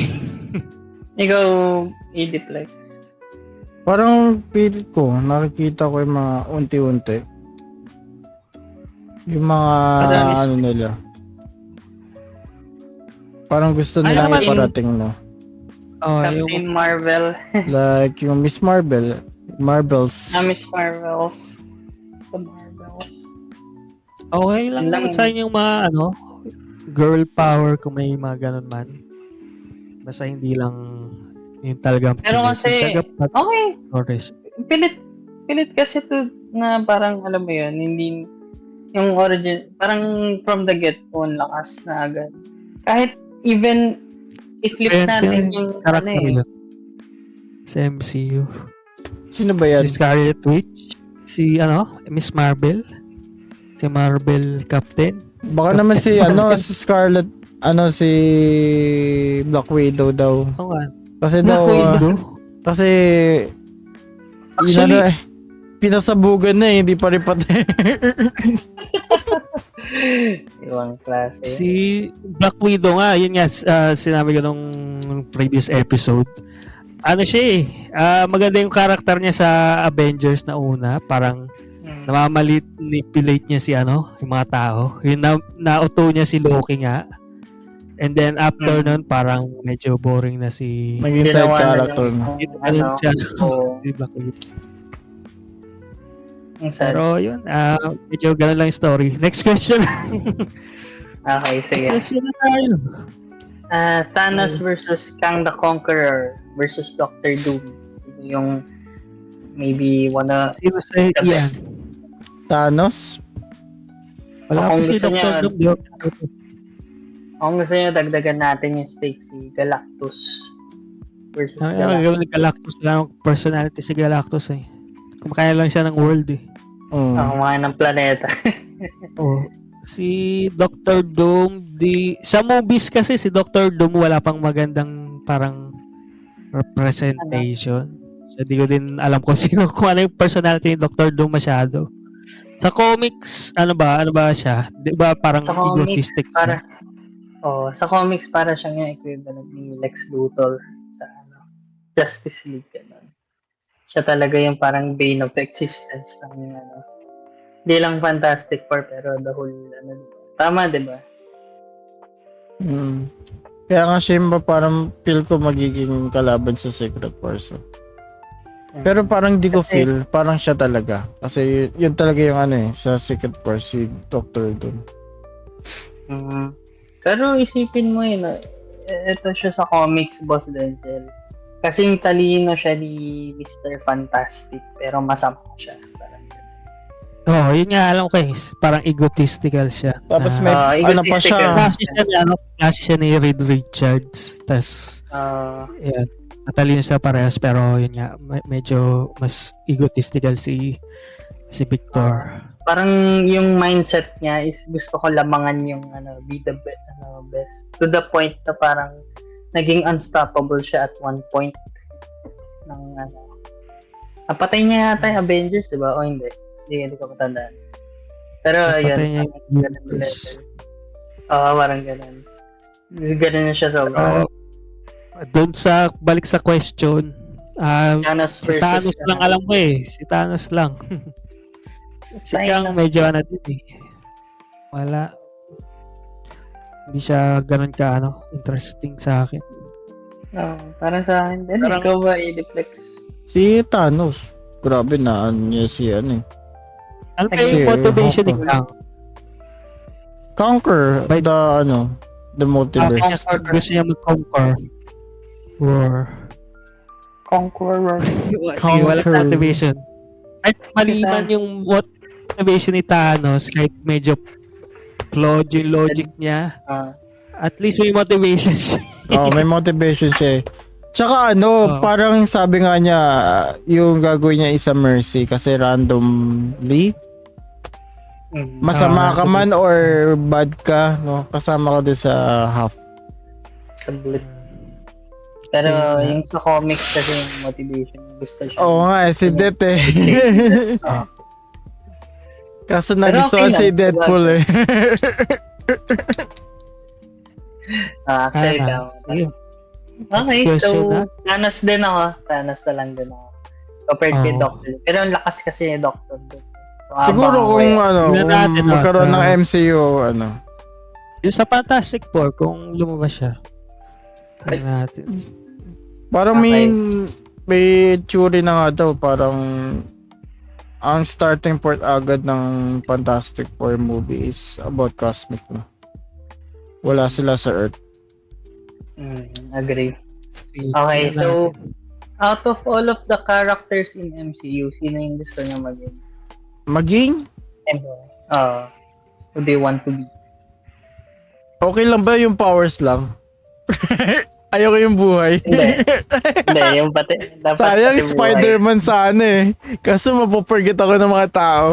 Ikaw, Ediplex. Parang pilit ko, nakikita ko yung mga unti-unti. Yung mga nila. Parang gusto nila iparating, no? Captain Marvel. Like yung Miss Marvel. Marvels. Miss Marvels. The Marvels. Okay lang naman sa inyo yung mga girl power kung may mga ganun man. Basta hindi lang yung talagang pero kasi okay. Pilit kasi to na parang alam mo yun, hindi yung origin, parang from the get-go lakas na agad. Kahit even i-flip natin yung character sa MCU. Sino ba yan? Si Scarlet Witch, si Miss Marvel, si Marvel Captain. Baka naman si si Scarlet, si Black Widow daw. Kasi daw kasi actually, pinasabugan na hindi pa rin patay. Ibang klase. Si Black Widow nga, yun nga, sinabi ko nung previous episode. Maganda yung karakter niya sa Avengers na una, parang namamanipulate niya si yung mga tao. Yung na-auto niya si Loki nga. And then after nun, parang medyo boring na si naging side character na. Si Black Widow. Pero yun, medyo ganun lang yung story. Next question. Okay, sige. Question na tayo. Thanos versus Kang the Conqueror versus Doctor Doom. Yung maybe Sino sa the best. Thanos? Wala Kung ko si gusto niya, Dr. Doom. kung gusto niya, dagdagan natin yung stake si Galactus versus Galactus. Galactus lang personality si Galactus eh. Kumakaya lang siya ng world eh. Kumain ng planeta. Si Dr. Doom, sa movies kasi si Dr. Doom wala pang magandang parang representation. So di ko din alam kung ano yung personality ni Dr. Doom masyado. Sa comics, ano ba siya? Di ba parang egotistic siya? Sa comics para siyang yung equivalent ni Lex Luthor sa Justice League. Ganun. Siya talaga yung parang bane of existence ng hindi lang Fantastic Four pero the whole tama, di ba? Kaya nga siya parang feel ko magiging kalaban sa Secret Wars. Pero parang di ko feel, parang siya talaga. Kasi yun talaga yung sa Secret Wars, si Dr. Doom. Pero isipin mo ito siya sa comics, Boss Denzel. Kasing talino siya ni Mr. Fantastic, pero masama siya. Yun nga alam ko parang egotistical siya. Tapos Na- may, ano pa egotistical. siya, klase siya ni Reed Richards. Tas, Ah, yan. Matalino sa parehas pero yun nga, medyo mas egotistical si Victor. parang yung mindset niya is gusto ko lamangan yung be the best. To the point na parang naging unstoppable siya at one point ng napatay niya yata yung Avengers, di ba? O hindi? Hindi ko matandaan. Pero Napatay yun, niya yung parang ganun universe. level. Oo, parang ganun. Ganun na siya sobra. Pero, doon sa, balik sa question, Thanos si versus Thanos lang alam ko Si Thanos lang. Si Kang Thanos. medyo din Wala. Hindi siya ganun ka interesting sa akin. Parang sa akin din. Parang- Ikaw ba, Ediflex? si Thanos. Grabe na, niya si Ano ba Si yung motivation ni Hawkeye. Kang? Conquer By- the multiverse. Gusto niya mag-conquer. Or... Conqueror. Sige, walang Conquer. motivation. Kahit maliman yung motivation ni Thanos, kahit medyo flawed yung logic niya, at least may motivation siya. May motivation siya. Tsaka parang sabi nga niya, yung gagawin niya is a mercy kasi randomly, masama ka man or bad ka, no? Kasama ka doon sa half. Sa blood. Pero yung sa comics kasi yung motivation gusto siya. Oo nga si Det Kaso Pero nagustuhan okay si lang, Deadpool Actually, Sige. Okay, Question so na? Thanos din ako. Thanos na lang din ako. Compared kay Oo. Doctor. Pero ang lakas kasi ni Doctor din. So, Siguro abang ko kung yan. Tingnan kung natin, magkaroon ng sa- MCU, Yung sa Fantastic Four, kung lumabas siya. Tingnan natin. parang may theory na nga daw, parang ang starting point agad ng Fantastic Four movie is about cosmic, no? Wala sila sa Earth. Agree. Sige, Okay, tingnan so natin. out of all of the characters in MCU, sino yung gusto niya maging? Maging? And who they want to be? Okay lang ba yung powers lang? Ayoko yung buhay. Hindi. Hindi, yung pati. Dapat Sayang pati buhay. Spider-Man sana Kaso mapoforget ako ng mga tao.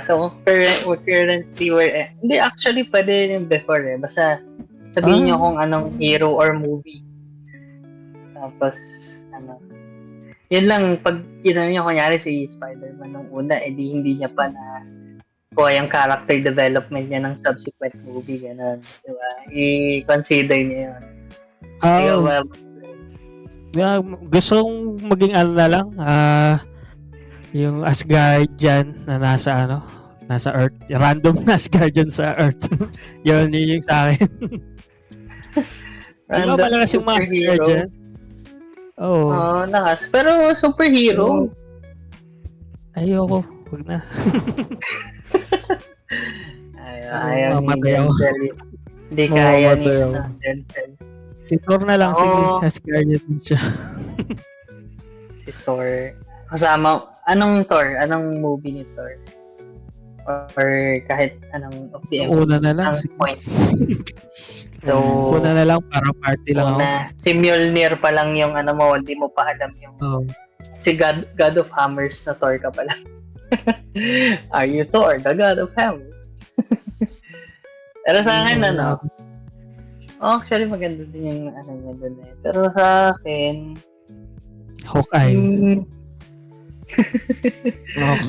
So, currently, hindi, actually, pwede yung before Basta, sabihin nyo kung anong hero or movie. Tapos, yun lang, pag nyo, kunyari si Spider-Man nung una, hindi niya pa na kuha yung character development niya ng subsequent movie, gano'n. Diba? I-consider niya yun. Ikaw ba? Gusto kong maging na lang, yung Asgardian na nasa Earth. Random na Asgardian sa Earth. yun yung sa akin. Ano ba malakas yung mga Asgardian? Oo. Lakas. Pero superhero. Ayoko. Huwag na. Ayaw ni mamatay ako. Denzel. Hindi kaya ni Mamatay ako. Denzel. Si Thor na lang. Sige, Asgardian din siya. Si Thor. Kasama, anong Thor? Anong movie ni Thor? Or kahit anong of the Una na lang. ang Sige. point. So, Una na lang para party lang ako. si Mjolnir pa lang yung mo, hindi mo pa alam yung Oo. si God of Hammers na Thor ka pala. Are you Thor, the God of Hammers? Pero sa akin, actually maganda din yung niya dun Pero sa akin, Hawkeye.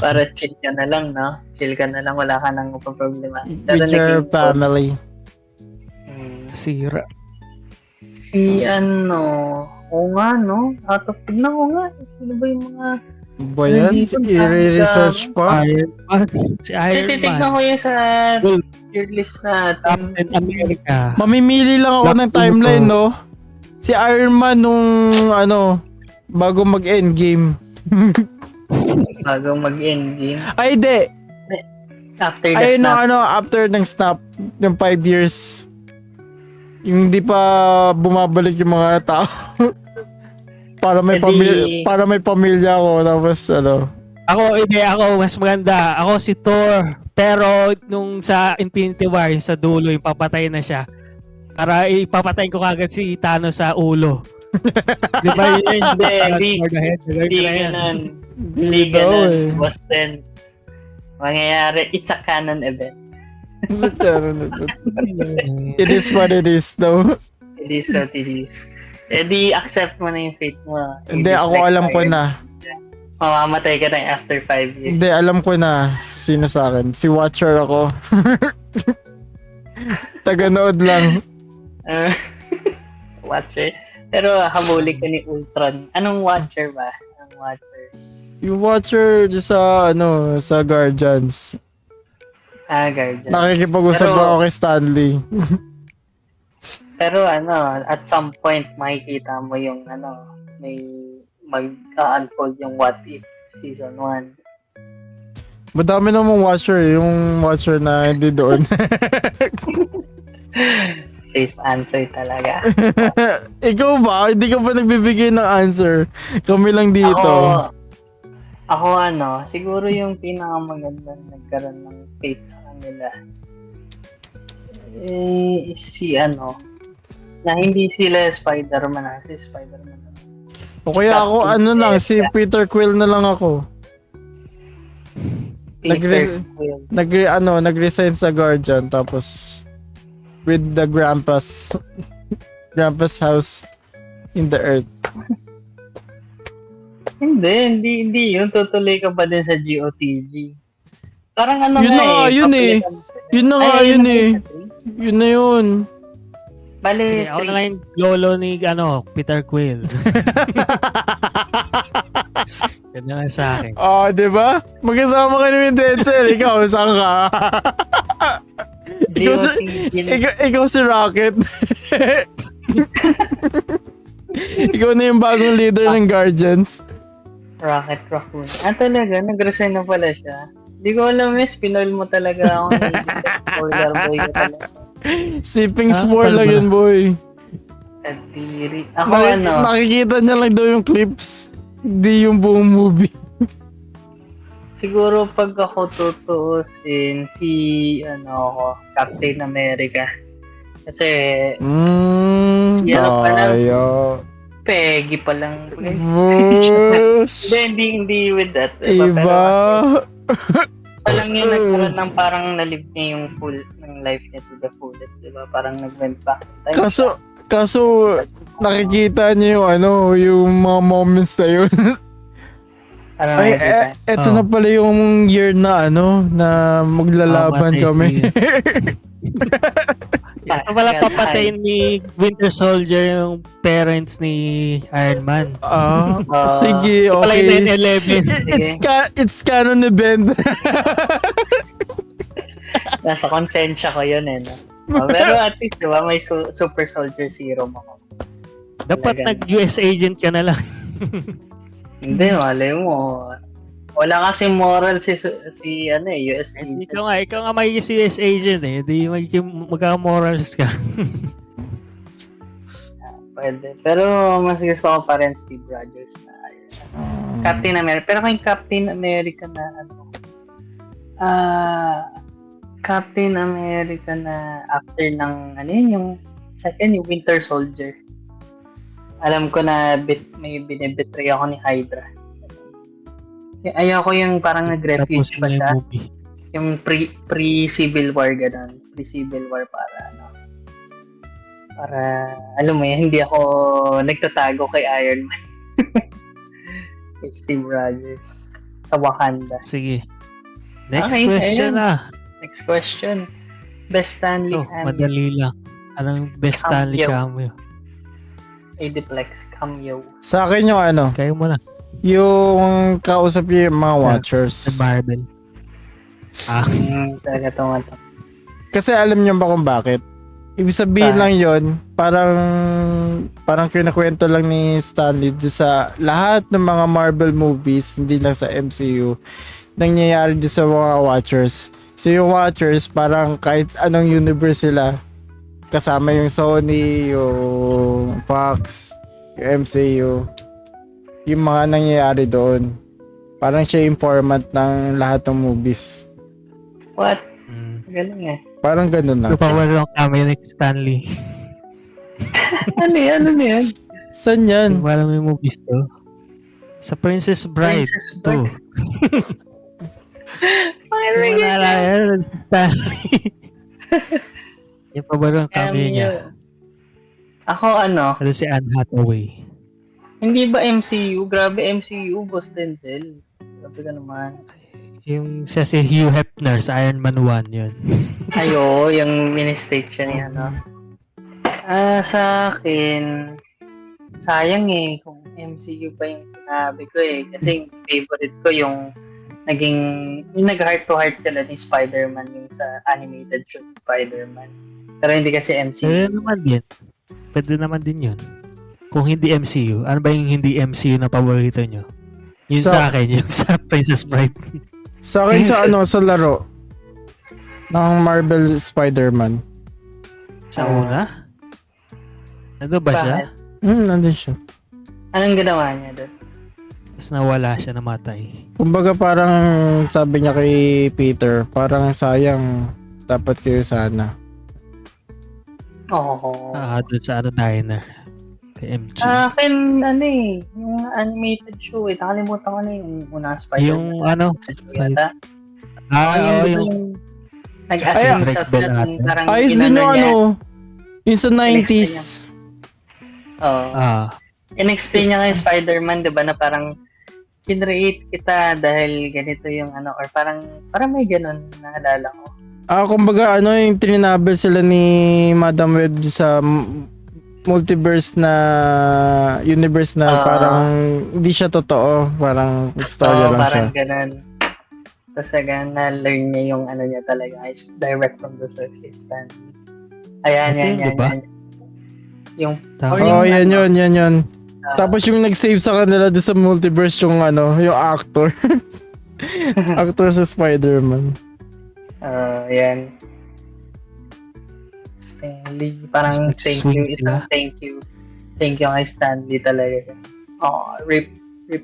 para chill ka na lang, no? Chill ka na lang, wala ka nang problema. Pero With your naging- family. Sira. Si oo nga, no? Tignan ko nga. Sino ba yung mga... Ba yan? Nandito, I-research pa? Iron Man. Si Iron Titignan Man. ko yun sa Well, tier list natin. Captain America. Mamimili lang ako Black ng timeline, Widow. no? Si Iron Man nung, bago mag-endgame. Bago mag-endgame. Ay, di. After the Ayun snap. na, after ng snap, yung 5 years. Yung di pa bumabalik yung mga tao. para may pamilya ako tapos ano. Ako mas maganda. Ako si Thor. Pero nung sa Infinity War, yung sa dulo, yung papatay na siya. Para ipapatayin ko kagad si Thanos sa ulo. Di ba yun? Hindi ganun. Hindi ganun. Boston. Mangyayari, it's a canon event. It is what it is though. It is what it is. Eh di accept mo na yung fate mo. Hindi, ako alam ko na. Mamamatay ka na after 5 years. Hindi, alam ko na sino sa akin. Si Watcher ako. Taganood lang. Watcher. Pero habuli ka ni Ultron. Anong Watcher ba? Anong Watcher? Yung Watcher sa sa Guardians. Guardians. Nakikipag-usap ako kay Stanley. Pero at some point makikita mo yung may mag-unfold yung What If season 1. Madami namang Watcher, yung Watcher na hindi doon. Safe answer talaga. Ikaw ba? Hindi ka ba nagbibigay ng answer? Kami lang dito. Ako siguro yung pinakamaganda nagkaroon ng faith sa kanila. Si na hindi sila Spider-Man, si Spider-Man. O kaya ako si Peter Quill na lang ako. Nag-resign sa Guardian tapos with the Grandpa's house in the earth. Hindi yun. Tutuloy ka pa din sa GOTG. Parang yun na nga yun eh. Yun na nga yun eh. Yun na yun. Bale, sige, ako na lang yung lolo ni Peter Quill. Yan na lang sa akin. Di ba? Magkasama ka ni Denzel. Ikaw, saan ka? ikaw si Rocket. Ikaw na yung bagong leader ng Guardians. Rocket Raccoon. Talaga? Nag-resign na pala siya. Hindi ko alam, spinoil mo talaga ako. Spoiler boy ka talaga. Sipping s'more lang yun, boy. Kadiri. Ako nakikita niya lang daw yung clips. Hindi yung buong movie. Siguro pag ako tutuusin si Captain America. Kasi Peggy pa lang. Hindi with that. Iba. Palang yung nagkaroon ng parang nalive niya yung full ng life niya to the fullest, diba? Parang nag-went back. Kaso nakikita niya yung mga moments na yun. Eto na pala yung year na na maglalaban kami. Ito pala papatay ni Winter Soldier yung parents ni Iron Man. Sige, okay. okay. Pala It's canon event. Nasa konsensya ko yun pero at least, diba, may super soldier serum ako. Dapat nag-US agent ka na lang. Hindi, malay mo. Wala kasi moral si US agent. Ikaw nga magiging US agent eh. Hindi magka-morals ka. Pwede. Pero mas gusto ko pa rin Steve Rogers na Captain America. Pero kung Captain America na Captain America na after ng yung second, yung Winter Soldier. Alam ko na may binibetray ako ni Hydra. Ayaw ko yung parang nag-refuge pa siya. Yung pre-Civil War ganun. Pre-Civil War para alam mo hindi ako nagtatago kay Iron Man. Kay Steve Rogers sa Wakanda. Sige. Next question na. Next question. Best Stanley cameo. Madali lang. Anong best Stanley cameo? Adiplex cameo. Sa akin yung Kayo mo na. Yung kausap yung mga Watchers. The Marvel. Talaga to. Kasi alam niyo ba kung bakit? Ibig sabihin lang yon, parang kinakwento lang ni Stanley sa lahat ng mga Marvel movies, hindi lang sa MCU, nangyayari din sa mga Watchers. So yung Watchers, parang kahit anong universe sila, kasama yung Sony, yung Fox, yung MCU, yung mga nangyayari doon. Parang siya informant ng lahat ng movies. What? Mm. Galing eh. Parang ganun lang. Super well ng kami ni Stanley. Ano yan? Ano yan? Saan yan? Yung parang may movies to. Sa Princess Bride Princess 2. Bride. Bakit Yung may ganyan? naalala yan, si Stanley. Yung paborito ng kami niya. Ako ano, Ano si Anne Hathaway. hindi ba MCU? Grabe MCU, Boss Denzel. Grabe ka naman. Yung siya si Hugh Hefner sa Iron Man 1 yun. Ayo, yung mini-state siya niya, no? Sa akin, sayang eh kung MCU pa yung sinabi ko eh. Kasi yung favorite ko yung yung nag-heart to heart sila ni Spider-Man yung sa animated show ni Spider-Man. Pero hindi kasi MCU. Pwede naman din. Pwede naman din yun. Kung hindi MCU, ano ba yung hindi MCU na paborito nyo? Yun sa akin, yung sa Princess Bride. Sa akin sa sa laro ng Marvel Spider-Man. Sa una? Ano ba siya? Bakit? Nandun siya. Anong ginawa niya doon? Tapos nawala siya, namatay. Kumbaga parang sabi niya kay Peter, parang sayang, dapat kayo sana. Oo. Doon sa diner. Kay MG. Sa akin, yung animated show eh. Nakalimutan ko na yung unang Spider-Man. Yung ano? Yata. Yung Nag-assume Ay, sa Red Bell plot ate. yung parang Ayos din inano yung niya. yung sa 90s. Oo. In-explain niya kay Spider-Man, di ba, na parang kinreate kita dahil ganito yung or parang may ganun naalala ko. Kumbaga yung trinabel sila ni Madam Web sa multiverse na universe na parang hindi siya totoo, parang story lang parang siya. ganun. Tapos na-learn niya yung niya talaga is direct from the source is Stanley. Ayan, yan. Yung yan yun. Tapos yung nag-save sa kanila doon sa multiverse yung yung actor. Actor sa Spider-Man. Yan. Stanley, parang thank you. Thank you kay Stanley talaga. Rip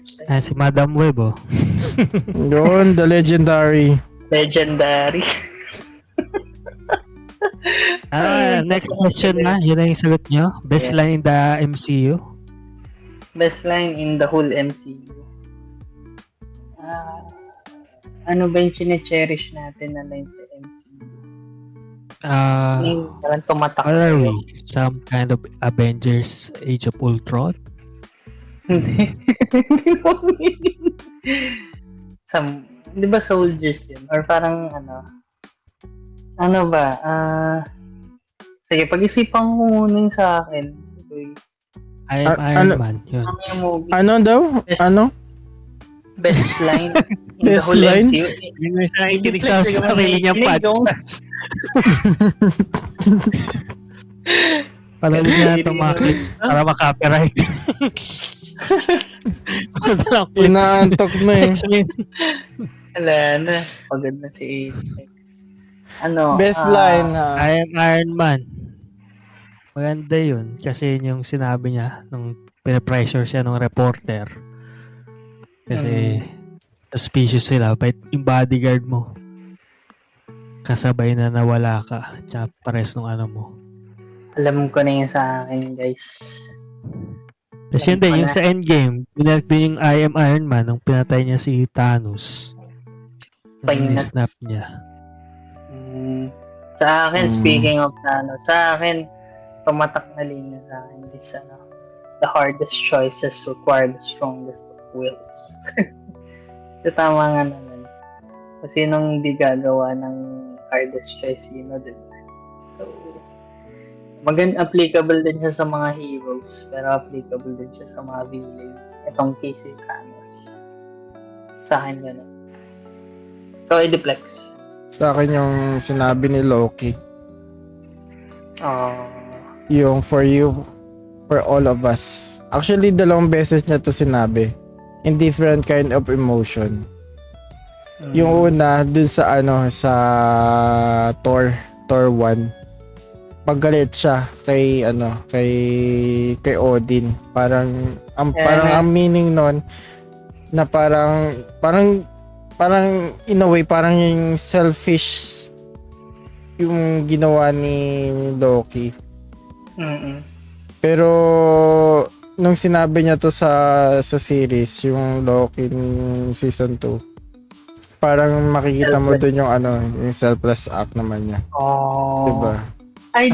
Stanley. Si Madam Web, oh. Yun, the legendary. Legendary. Next question na. Yun na yung sagot nyo. Best line in the MCU? Best line in the whole MCU. Ano ba yung chine-cherish natin na line sa MCU? Parang tumatak What are we? Some kind of Avengers Age of Ultron? Hindi. Di ba soldiers yun? Or parang ano ba? Sige, pag-isipan ko muna yung sa akin. Iron Man. Yun. Ano yung movie? Ano daw? Best line in Best the whole line? MCU. Yung isa nakikinig sa sarili niya podcast. Palalo niya itong mga clips para maka-copyright. Inaantok na eh. Wala na. Pagod na si Apex. Best line I am Iron Man. Maganda yun. Kasi yun yung sinabi niya nung pinapressure siya ng reporter. Kasi suspicious sila. But yung bodyguard mo, kasabay na nawala ka. Tsaka pares nung mo. Alam ko na yun sa akin, guys. Tapos yun din, yung sa Endgame, binalik din yung I am Iron Man nung pinatay niya si Thanos. Snap niya. Sa akin, speaking of Thanos, sa akin, tumatak na linya sa akin is the hardest choices require the strongest of wills. So, tama nga naman. Kasi nung hindi gagawa ng hardest choice, diba? So, applicable din siya sa mga heroes, pero applicable din siya sa mga villain. Itong case ni Thanos. Sa akin gano'n. So, Ediplex. Sa akin yung sinabi ni Loki. Yung for you, for all of us. Actually, 2 beses niya to sinabi. In different kind of emotion. Yung una, dun sa sa Thor 1. paggalit siya kay kay Odin. Parang ang meaning nun na parang in a way parang yung selfish yung ginawa ni Loki. Mm-mm. Pero nung sinabi niya to sa series, yung Loki season 2, parang makikita mo dun yung yung selfless act naman niya. Oh. Diba? I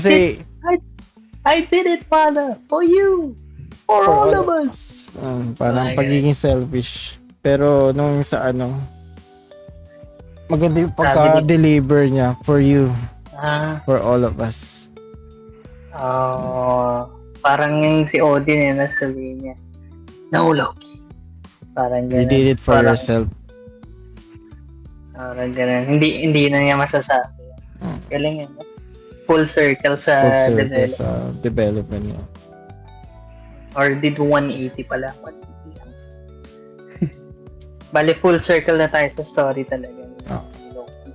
did it, Father, for you, for all of us. Parang Okay. pagiging selfish. Pero nung sa maganda yung pagka-deliver niya for you, for all of us. Parang yung si Odin nasabi niya, no, Loki. Parang You ganun. did it for Parang- yourself. Parang ganun. Hindi na niya masasabi. Galing yun. Full circle sa Full circle development. sa development niya. Or did 180 pala. 180 lang. Bali, full circle na tayo sa story talaga. Oh. Loki.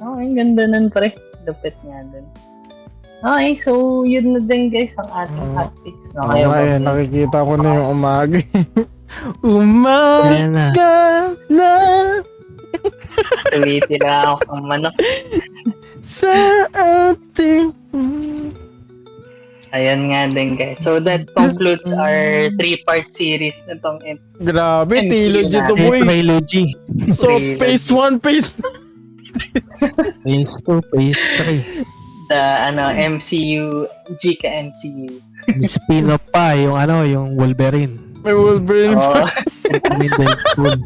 Ang ganda nun pre. Lupit nga dun. Okay, so yun na din guys ang ating hot picks. No? Kayo ba? Ngayon, nakikita ko na yung umaga. Ayan na. Umaga na Tuwiti lang ako ang manok. sa ating... Ayan nga din guys. So that concludes our 3-part series na tong Grabe, MCU trilogy to natin. boy. Trilogy. So, Trilogy. phase 1, phase Phase 2, phase 3. MCU, Gika MCU. May spin-off pa yung yung Wolverine. may Wolverine Oh, pa. May Deadpool.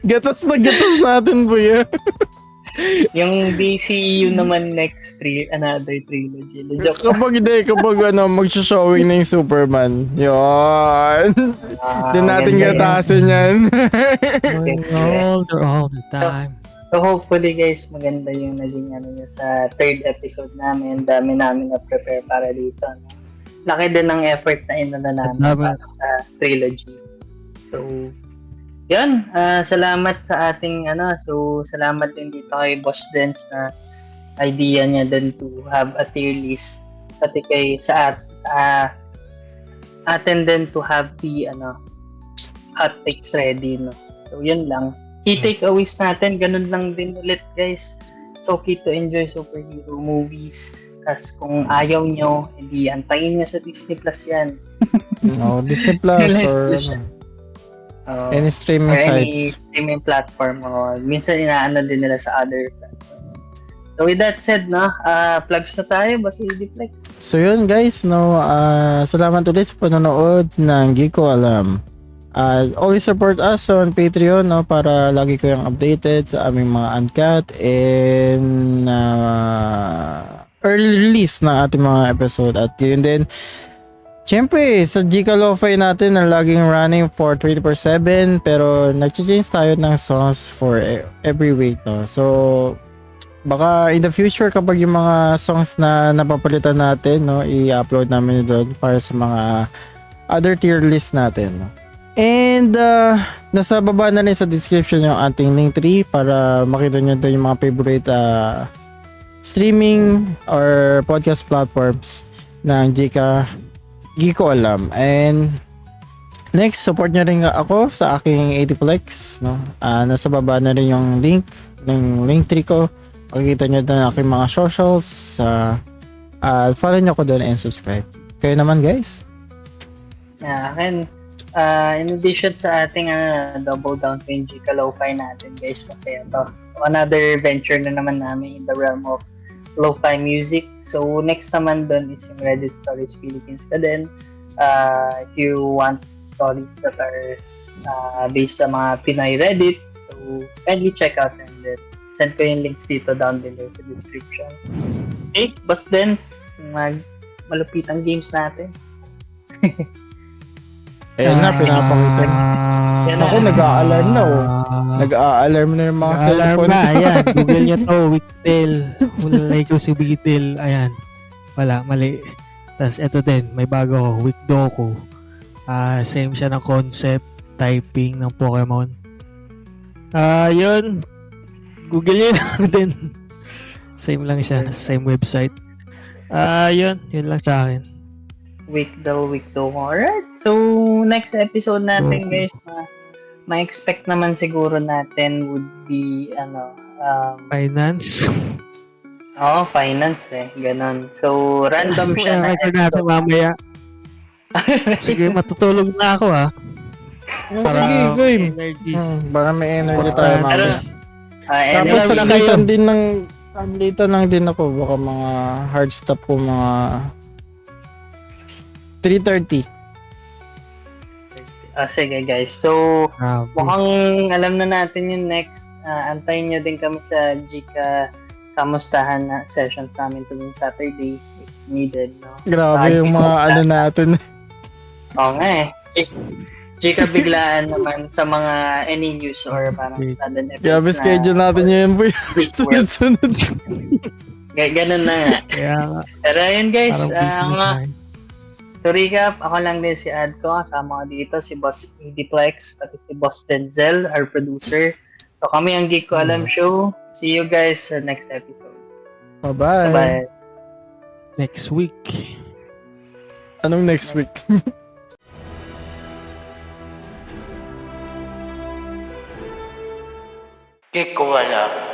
Gatas na gatas natin po yan. yung DCU naman next another trilogy. Joke. Kapag mag-showing na yung Superman. Yun. Doon natin Ganda yan. gatasin yan. Growing older all the time. So hopefully guys, maganda yung naging niya sa 3rd episode namin. Dami namin na-prepare para dito. No? Laki din ng effort na inuna namin para sa trilogy. So, yun. Salamat sa ating So, salamat din dito kay Boss Dance na idea niya din to have a tier list. Pati kay sa atin din to have the hot takes ready. No? So, yun lang. Key takeaways natin, ganun lang din ulit guys. It's okay to enjoy superhero movies. Tapos kung ayaw nyo, hindi antayin nyo sa Disney Plus yan. Disney Plus or any streaming or any sites. streaming platform. Minsan inaano din nila sa other platform. So with that said, plugs na tayo, basta i-deflex. So yun guys, salamat ulit sa panonood ng Giko Alam. Always support us on Patreon para lagi kayong updated sa aming mga uncut and early release ng ating mga episode. At yun din, syempre sa Gika Lo-Fi natin na laging running for 24/7 pero nag-change tayo ng songs for every week. So baka in the future kapag yung mga songs na napapalitan natin i-upload namin doon para sa mga other tier list natin. And nasa baba na rin sa description yung ating link tree para makita nyo doon yung mga favorite streaming or podcast platforms ng Giko Alam. And next, support nyo rin ako sa aking 80plex. Nasa baba na rin yung link ng link tree ko. Makikita nyo doon aking mga socials. Follow nyo ko doon and subscribe. Kayo naman guys. Akin, in addition sa ating double down to yung Gika Lo-Fi natin guys, masaya to. So, another venture na naman namin in the realm of lo-fi music. So next naman dun is yung Reddit Stories Philippines ka din. If you want stories that are based sa mga Pinoy Reddit, so kindly check out Reddit. Send ko yung links dito down below sa description. Okay, Boss Dance, malupitang games natin. Ayan na, pinapakita. Yan na. Ako, nag-a-alarm na Nag-a-alarm na yung mga Alarm cellphone. na, ayan. Google nyo to, Wigtail. Ulay ko si Wigtail. Ayan. Wala, mali. Tapos ito din, may bago ko, Wigdoku. Same siya ng concept, typing ng Pokemon. Yun. Google nyo lang din. Same lang siya, same website. Yun lang sa akin. Week daw. Alright. So, next episode natin, Okay. guys, ma-expect naman siguro natin would be, Finance. finance Ganon. So, random siya na Record natin episode. mamaya. Sige, matutulog na ako Para Sige, game. energy. Baka may energy tayo Pero, mamaya. Anyway, Tapos wala sanditan lang din ako. Baka mga hard stop ko mga 3:30. sige guys. So, mukhang alam na natin yung next. Antayin nyo din kami sa Gika kamustahan na sessions namin tuwing Saturday if needed. No? Grabe yung mga natin. Oo nga Gika biglaan naman sa mga any news or parang sudden events. Grabe schedule natin yun, boy. Sunod-sunod. Ganun na nga. Kaya nga, Pero ayun guys, parang busy to recap, ako lang din si Adco, kasama ko dito si Boss Ediplex, pati si Boss Denzel, our producer. So kami ang Geek Ko Alam Show. See you guys sa next episode. Bye-bye. Bye. next week. Anong next week? Geek ko alam.